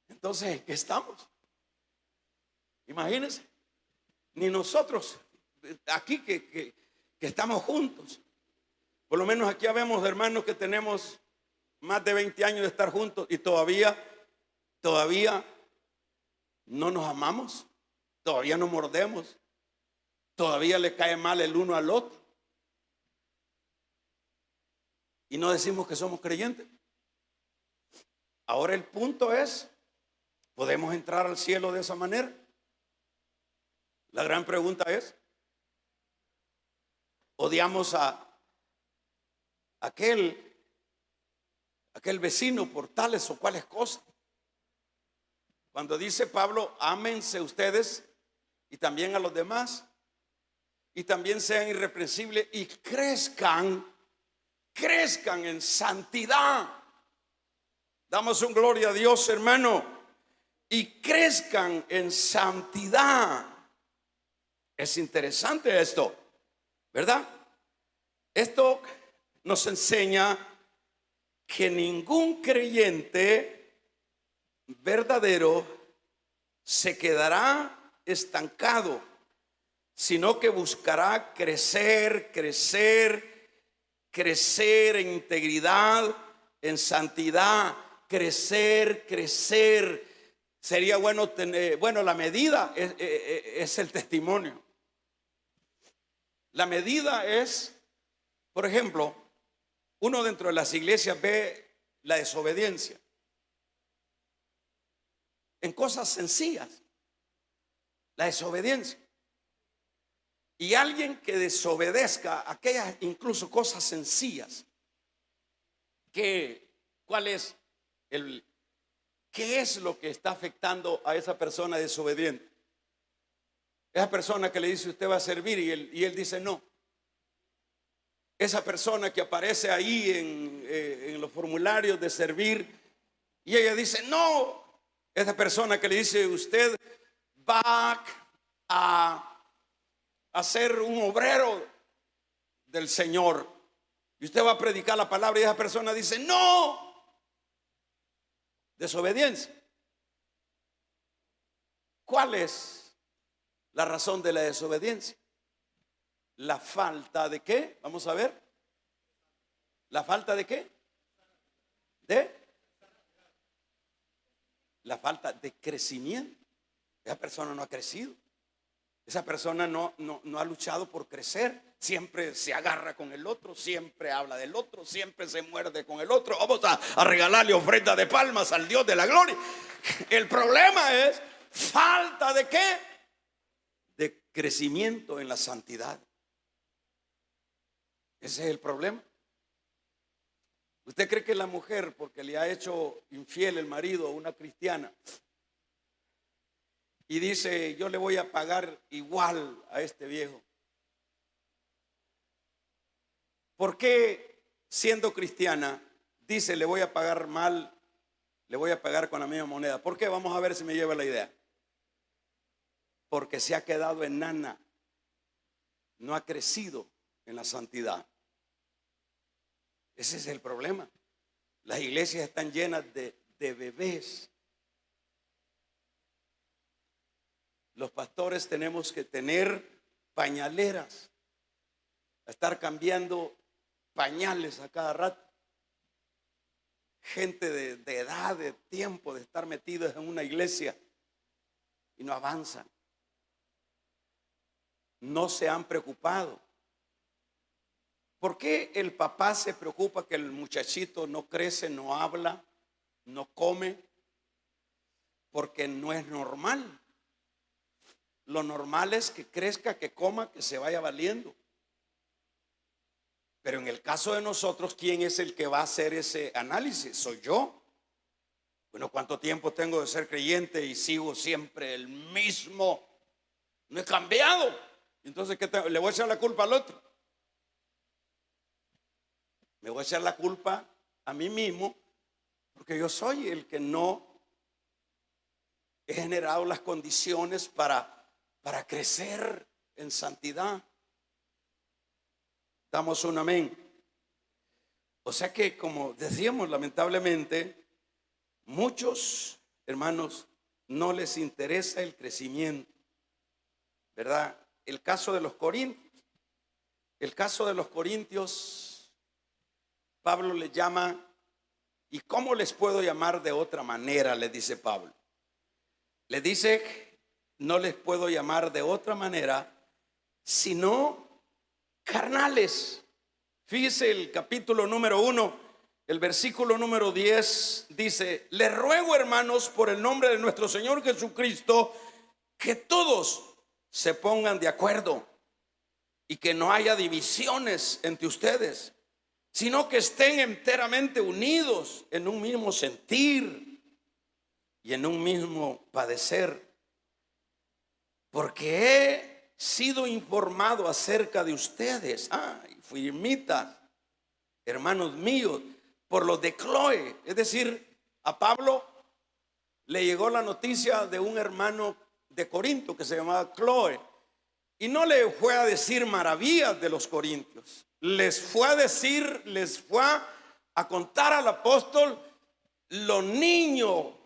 Entonces, ¿en qué estamos? Imagínense, ni nosotros aquí que estamos juntos, por lo menos aquí habemos hermanos que tenemos más de 20 años de estar juntos y todavía no nos amamos, todavía nos mordemos, todavía le cae mal el uno al otro. Y no decimos que somos creyentes. Ahora el punto es: ¿podemos entrar al cielo de esa manera? La gran pregunta es: ¿odiamos a aquel vecino por tales o cuales cosas? Cuando dice Pablo: ámense ustedes y también a los demás, y también sean irreprensibles y crezcan en santidad. Damos un gloria a Dios, hermano. Y crezcan en santidad. Es interesante esto, ¿verdad? Esto nos enseña que ningún creyente verdadero se quedará estancado, sino que buscará crecer en integridad, en santidad, crecer. Sería bueno tener, la medida es el testimonio. La medida es, por ejemplo, uno dentro de las iglesias ve la desobediencia en cosas sencillas, la desobediencia. Y alguien que desobedezca aquellas incluso cosas sencillas, ¿qué es lo que está afectando a esa persona desobediente? Esa persona que le dice: usted va a servir, y él dice no. Esa persona que aparece ahí en los formularios de servir y ella dice no. Esa persona que le dice: usted va a ser un obrero del Señor y usted va a predicar la palabra, y esa persona dice no. Desobediencia. ¿Cuál es la razón de la desobediencia? La falta de ¿qué? Vamos a ver. ¿La falta de qué? La falta de crecimiento. Esa persona no ha crecido. Esa persona no ha luchado por crecer. Siempre se agarra con el otro, siempre habla del otro, siempre se muerde con el otro. Vamos a regalarle ofrenda de palmas al Dios de la gloria. El problema es falta de ¿qué? De crecimiento en la santidad. Ese es el problema. ¿Usted cree que la mujer, porque le ha hecho infiel el marido a una cristiana, y dice: yo le voy a pagar igual a este viejo, ¿por qué siendo cristiana dice: le voy a pagar mal, le voy a pagar con la misma moneda? ¿Por qué? Vamos a ver si me lleva la idea. Porque se ha quedado enana, no ha crecido en la santidad. Ese es el problema. Las iglesias están llenas de bebés. Los pastores tenemos que tener pañaleras, estar cambiando pañales a cada rato. Gente de edad, de tiempo, de estar metidos en una iglesia y no avanzan. no se han preocupado. ¿Por qué el papá se preocupa que el muchachito no crece, no habla, no come? Porque no es normal. Lo normal es que crezca, que coma, que se vaya valiendo. Pero en el caso de nosotros, ¿quién es el que va a hacer ese análisis? Soy yo. Bueno, ¿cuánto tiempo tengo de ser creyente y sigo siempre el mismo? No he cambiado. Entonces, ¿qué le voy a echar la culpa al otro? Me voy a echar la culpa a mí mismo, porque yo soy el que no he generado las condiciones para crecer en santidad. Damos un amén. O sea que, como decíamos, lamentablemente, muchos hermanos no les interesa el crecimiento, ¿verdad? El caso de los corintios, Pablo les llama, ¿y cómo les puedo llamar de otra manera? Les dice Pablo. Les dice, no les puedo llamar de otra manera, sino carnales. Fíjese el capítulo número 1, el versículo número 10 dice: les ruego, hermanos, por el nombre de nuestro Señor Jesucristo, que todos se pongan de acuerdo y que no haya divisiones entre ustedes, sino que estén enteramente unidos en un mismo sentir y en un mismo padecer. Porque he sido informado acerca de ustedes, firmitas, hermanos míos, por los de Cloé. Es decir, a Pablo le llegó la noticia de un hermano de Corinto que se llamaba Cloé, y no le fue a decir maravillas de los corintios. Les fue a contar al apóstol lo niño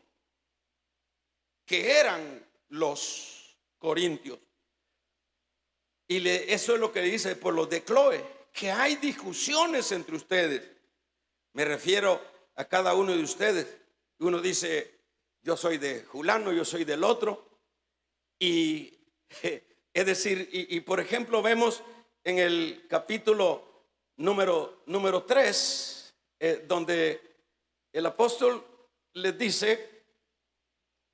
que eran los corintios. Y eso es lo que le dice por los de Cloé, que hay discusiones entre ustedes. Me refiero a cada uno de ustedes. Uno dice, yo soy de fulano, yo soy del otro. Y es decir, y por ejemplo vemos en el capítulo número 3, donde el apóstol les dice,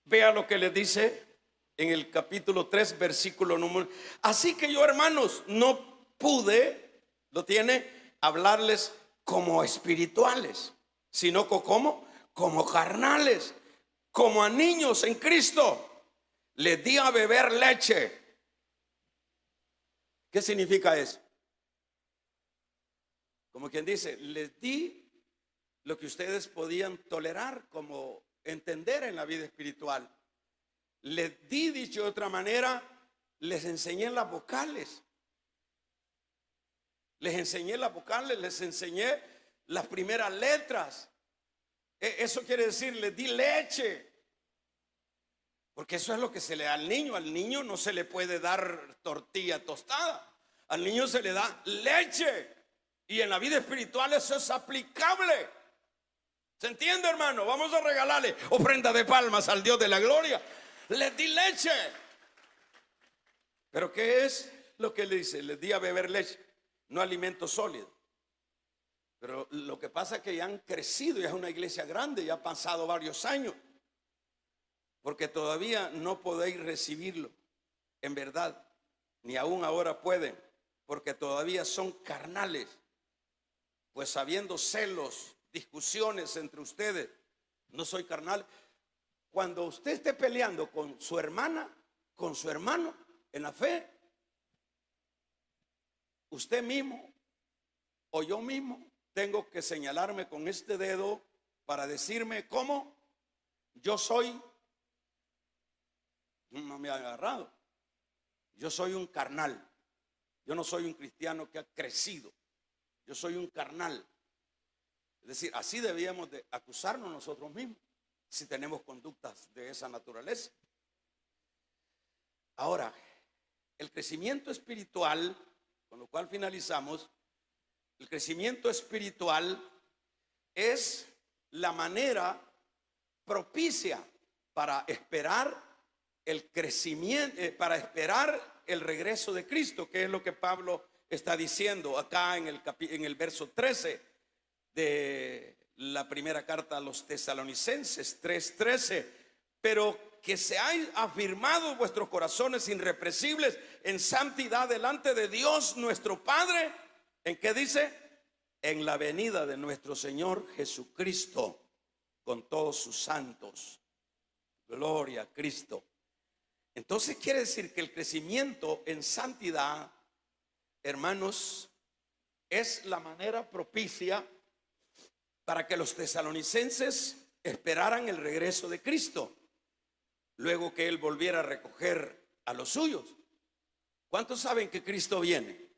vea lo que les dice en el capítulo 3, versículo número. Así que yo, hermanos, no pude, hablarles como espirituales, sino como carnales, como a niños en Cristo. Les di a beber leche. ¿Qué significa eso? Como quien dice, les di lo que ustedes podían tolerar, como entender en la vida espiritual. Les di, dicho de otra manera, les enseñé las vocales. Les enseñé las primeras letras. Eso quiere decir, les di leche. Porque eso es lo que se le da al niño. Al niño no se le puede dar tortilla tostada. Al niño se le da leche. Y en la vida espiritual eso es aplicable. ¿Se entiende, hermano? Vamos a regalarle ofrenda de palmas al Dios de la gloria. Les di leche. ¿Pero qué es lo que le dice? Les di a beber leche, no alimento sólido. Pero lo que pasa es que ya han crecido, ya es una iglesia grande, ya han pasado varios años. Porque todavía no podéis recibirlo en verdad, ni aún ahora pueden, porque todavía son carnales. Pues habiendo celos, discusiones entre ustedes, no soy carnal. Cuando usted esté peleando con su hermana, con su hermano en la fe, usted mismo o yo mismo tengo que señalarme con este dedo para decirme cómo yo soy. No me ha agarrado. Yo soy un carnal. Yo no soy un cristiano que ha crecido. Yo soy un carnal. Es decir, así debíamos de acusarnos nosotros mismos si tenemos conductas de esa naturaleza. Ahora, el crecimiento espiritual, con lo cual finalizamos, el crecimiento espiritual es la manera propicia para esperar el crecimiento, para esperar el regreso de Cristo, que es lo que Pablo está diciendo acá en el verso 13 de la primera carta a los Tesalonicenses 3:13. Pero que seáis afirmados vuestros corazones irrepresibles en santidad delante de Dios nuestro Padre. ¿En qué dice? En la venida de nuestro Señor Jesucristo con todos sus santos. Gloria a Cristo. Entonces quiere decir que el crecimiento en santidad, hermanos, es la manera propicia para que los tesalonicenses esperaran el regreso de Cristo, luego que Él volviera a recoger a los suyos. ¿Cuántos saben que Cristo viene?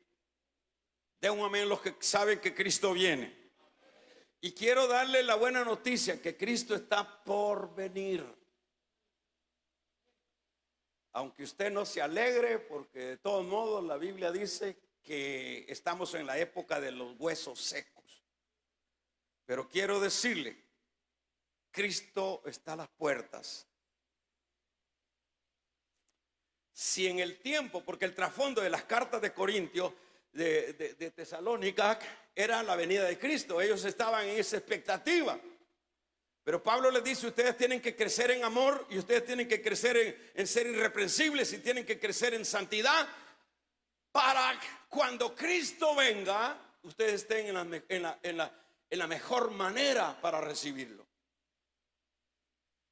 Den un amén los que saben que Cristo viene. Y quiero darle la buena noticia que Cristo está por venir. Aunque usted no se alegre, porque de todos modos la Biblia dice que estamos en la época de los huesos secos. Pero quiero decirle, Cristo está a las puertas. Si en el tiempo, porque el trasfondo de las cartas de Corintios, de Tesalónica, era la venida de Cristo. Ellos estaban en esa expectativa. Pero Pablo les dice, ustedes tienen que crecer en amor y ustedes tienen que crecer en ser irreprensibles y tienen que crecer en santidad para cuando Cristo venga, ustedes estén en la mejor manera para recibirlo.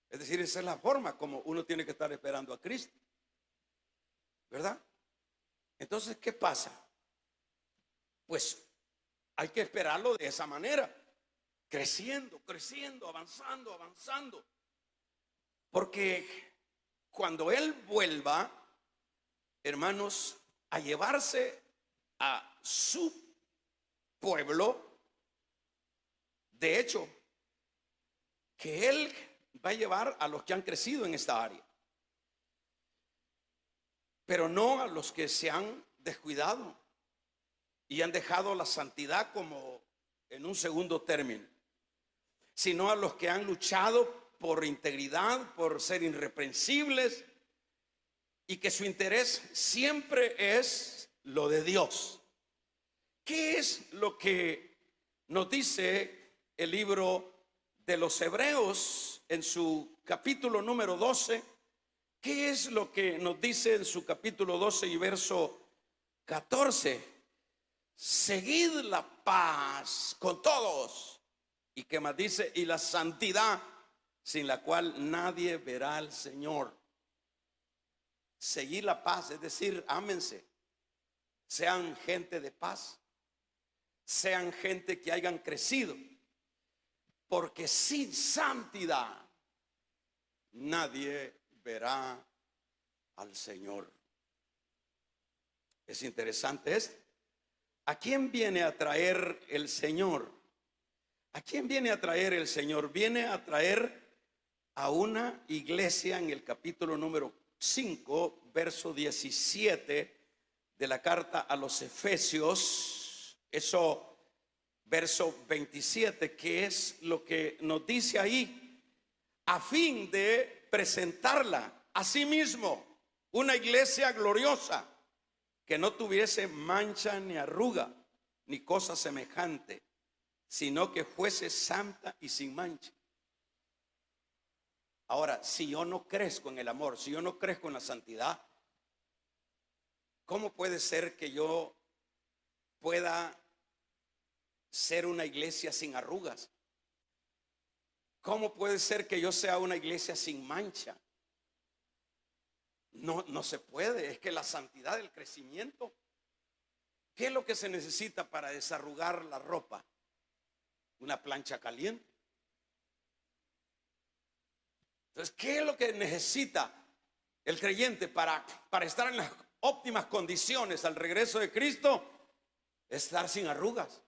Es decir, esa es la forma como uno tiene que estar esperando a Cristo, ¿verdad? Entonces, ¿qué pasa? Pues hay que esperarlo de esa manera, creciendo, creciendo, avanzando, avanzando. Porque cuando Él vuelva, hermanos, a llevarse a su pueblo, de hecho, que Él va a llevar a los que han crecido en esta área, pero no a los que se han descuidado y han dejado la santidad como en un segundo término, sino a los que han luchado por integridad, por ser irreprensibles y que su interés siempre es lo de Dios. ¿Qué es lo que nos dice el libro de los Hebreos en su capítulo número 12? ¿Qué es lo que nos dice en su capítulo 12 y verso 14? Seguid la paz con todos. ¿Y qué más dice? Y la santidad, sin la cual nadie verá al Señor. Seguir la paz, es decir, ámense. Sean gente de paz. Sean gente que hayan crecido. Porque sin santidad nadie verá al Señor. Es interesante esto. ¿A quién viene a traer el Señor? ¿A quién viene a traer el Señor? Viene a traer a una iglesia en el capítulo número 5, verso 17 de la carta a los Efesios. Eso, verso 27, que es lo que nos dice ahí, a fin de presentarla a sí mismo, una iglesia gloriosa, que no tuviese mancha ni arruga ni cosa semejante, sino que fuese santa y sin mancha. Ahora, si yo no crezco en el amor, si yo no crezco en la santidad, ¿cómo puede ser que yo pueda ser una iglesia sin arrugas? ¿Cómo puede ser que yo sea una iglesia sin mancha? No se puede. Es que la santidad del crecimiento, ¿qué es lo que se necesita para desarrugar la ropa? Una plancha caliente. Entonces, ¿qué es lo que necesita el creyente para estar en las óptimas condiciones al regreso de Cristo? Estar sin arrugas.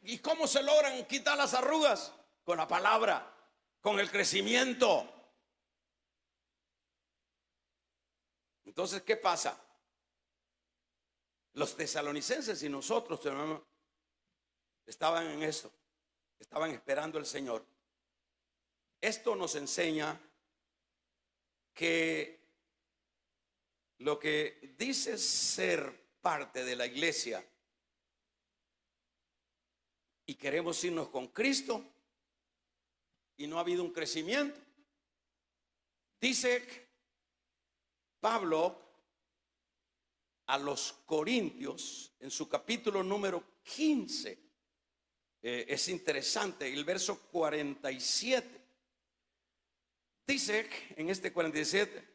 ¿Y cómo se logran quitar las arrugas? Con la palabra, con el crecimiento. Entonces, ¿qué pasa? Los tesalonicenses y nosotros, hermano, estaban en esto, estaban esperando al Señor. Esto nos enseña que lo que dice ser parte de la iglesia y queremos irnos con Cristo y no ha habido un crecimiento. Dice Pablo a los Corintios en su capítulo número 15, es interesante, el verso 47. Dice en este 47,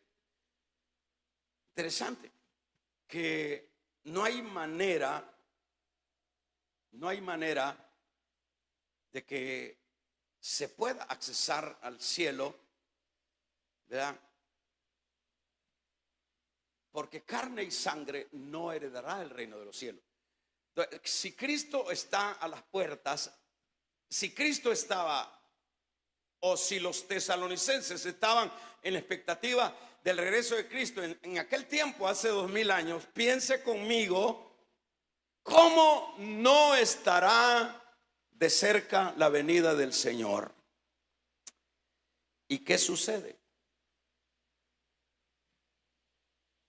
interesante, que no hay manera de que se pueda accesar al cielo, ¿verdad? Porque carne y sangre no heredará el reino de los cielos. Entonces, si Cristo está a las puertas, si Cristo estaba, o si los tesalonicenses estaban en la expectativa del regreso de Cristo en aquel tiempo, hace 2000 años, piense conmigo, ¿cómo no estará de cerca la venida del Señor? ¿Y qué sucede?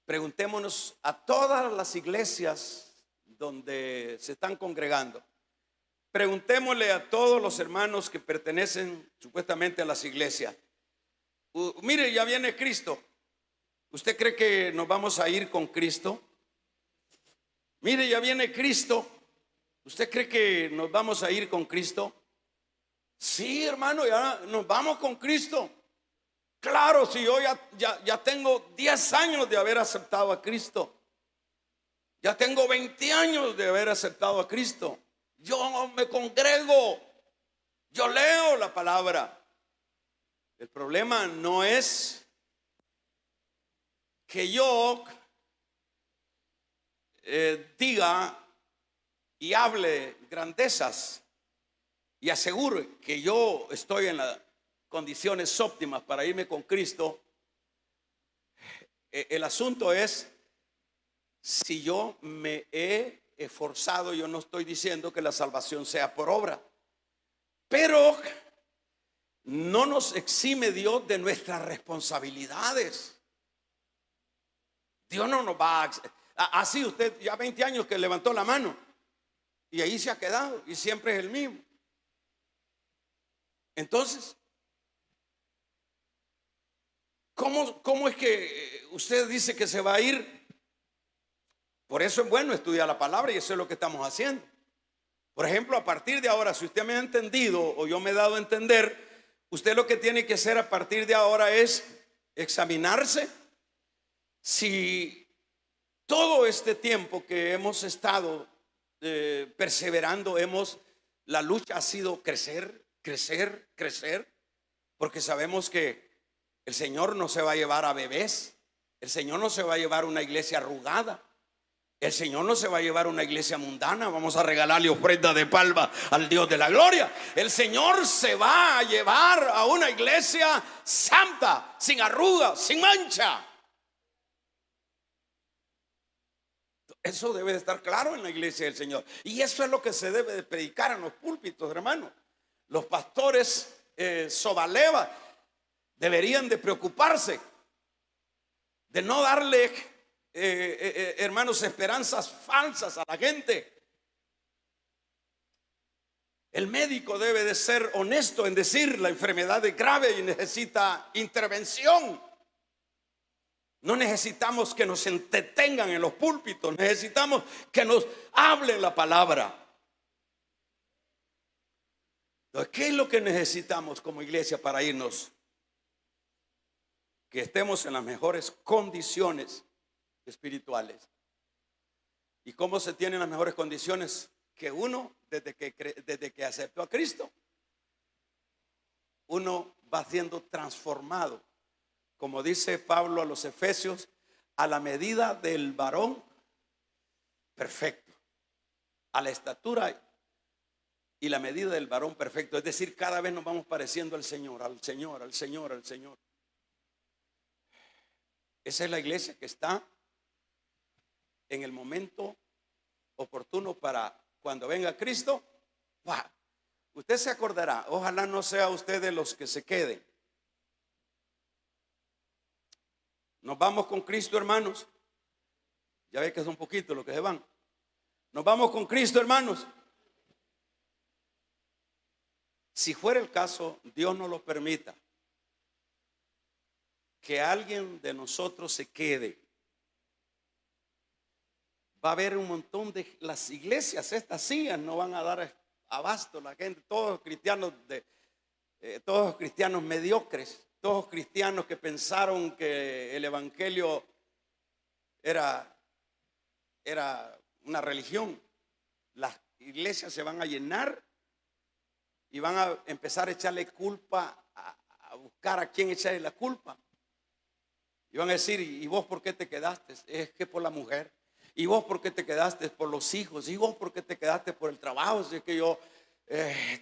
Preguntémonos a todas las iglesias donde se están congregando. Preguntémosle a todos los hermanos que pertenecen supuestamente a las iglesias. Mire, ya viene Cristo. ¿Usted cree que nos vamos a ir con Cristo? Mire, ya viene Cristo. ¿Usted cree que nos vamos a ir con Cristo? Sí, hermano, ya nos vamos con Cristo. Claro, si yo ya tengo 10 años de haber aceptado a Cristo. Ya tengo 20 años de haber aceptado a Cristo. Yo me congrego. Yo leo la palabra. El problema no es que yo diga y hable grandezas y asegure que yo estoy en las condiciones óptimas para irme con Cristo. El asunto es si yo me he esforzado. Yo no estoy diciendo que la salvación sea por obra, pero no nos exime Dios de nuestras responsabilidades. Dios no nos va a... Así usted ya 20 años que levantó la mano y ahí se ha quedado y siempre es el mismo. Entonces, ¿cómo es que usted dice que se va a ir? Por eso es bueno estudiar la palabra y eso es lo que estamos haciendo. Por ejemplo, a partir de ahora, si usted me ha entendido o yo me he dado a entender, usted lo que tiene que hacer a partir de ahora es examinarse si todo este tiempo que hemos estado perseverando, la lucha ha sido crecer, crecer, crecer, porque sabemos que el Señor no se va a llevar a bebés, el Señor no se va a llevar una iglesia arrugada, el Señor no se va a llevar una iglesia mundana. Vamos a regalarle ofrenda de palma al Dios de la gloria. El Señor se va a llevar a una iglesia santa, sin arruga, sin mancha. Eso debe de estar claro en la iglesia del Señor. Y eso es lo que se debe de predicar en los púlpitos, hermano. Los pastores sobaleva deberían de preocuparse de no darle hermanos, esperanzas falsas a la gente. El médico debe de ser honesto en decir la enfermedad es grave y necesita intervención. No necesitamos que nos entretengan en los púlpitos, necesitamos que nos hablen la palabra. Entonces, ¿qué es lo que necesitamos como iglesia para irnos? Que estemos en las mejores condiciones espirituales. ¿Y cómo se tienen las mejores condiciones? Que uno, desde que aceptó a Cristo, uno va siendo transformado, como dice Pablo a los Efesios, a la medida del varón perfecto, a la estatura y la medida del varón perfecto. Es decir, cada vez nos vamos pareciendo al Señor, al Señor, al Señor, al Señor. Esa es la iglesia que está en el momento oportuno para cuando venga Cristo. ¡Wow! Usted se acordará, ojalá no sea usted de los que se queden. Nos vamos con Cristo, hermanos. Ya ve que son poquitos los que se van. Nos vamos con Cristo, hermanos. Si fuera el caso, Dios no lo permita, que alguien de nosotros se quede, va a haber un montón de las iglesias, estas sillas no van a dar abasto, la gente, todos cristianos todos cristianos mediocres, todos cristianos que pensaron que el evangelio era una religión. Las iglesias se van a llenar y van a empezar a echarle culpa, a buscar a quién echarle la culpa. Y van a decir, ¿y vos por qué te quedaste? Es que por la mujer. ¿Y vos por qué te quedaste? Por los hijos. ¿Y vos por qué te quedaste? Por el trabajo. Si es que yo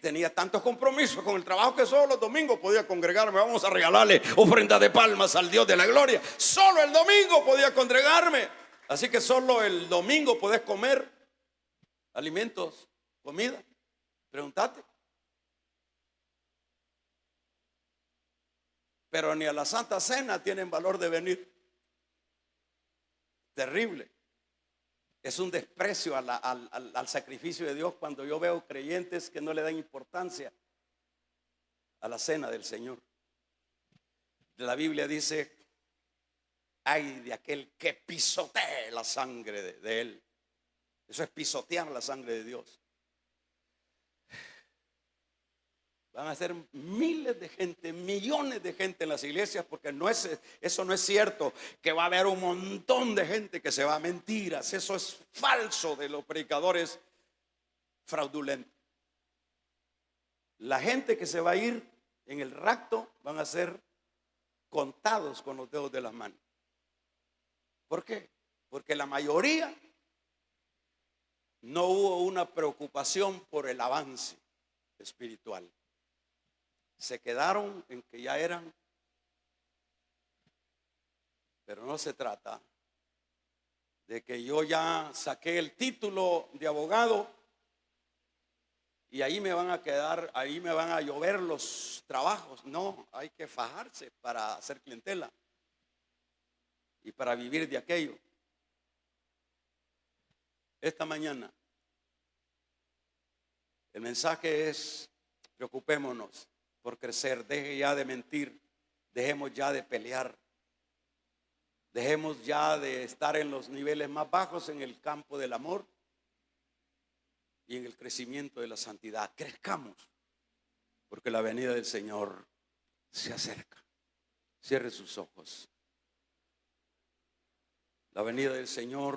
tenía tantos compromisos con el trabajo que solo los domingos podía congregarme. Vamos a regalarle ofrenda de palmas al Dios de la gloria. Solo el domingo podía congregarme. Así que solo el domingo podés comer alimentos, comida. Pregúntate. Pero ni a la Santa Cena tienen valor de venir. Terrible. Es un desprecio al sacrificio de Dios cuando yo veo creyentes que no le dan importancia a la cena del Señor. La Biblia dice, ay de aquel que pisotee la sangre de él. Eso es pisotear la sangre de Dios. Van a ser miles de gente, millones de gente en las iglesias, porque eso no es cierto, que va a haber un montón de gente que se va a mentiras. Eso es falso de los predicadores fraudulentos. La gente que se va a ir en el rapto van a ser contados con los dedos de las manos. ¿Por qué? Porque la mayoría no hubo una preocupación por el avance espiritual. Se quedaron en que ya eran, pero no se trata de que yo ya saqué el título de abogado y ahí me van a quedar, ahí me van a llover los trabajos. No, hay que fajarse para hacer clientela y para vivir de aquello. Esta mañana el mensaje es: preocupémonos por crecer. Deje ya de mentir, dejemos ya de pelear, dejemos ya de estar en los niveles más bajos en el campo del amor y en el crecimiento de la santidad. Crezcamos, porque la venida del Señor se acerca. Cierre sus ojos. La venida del Señor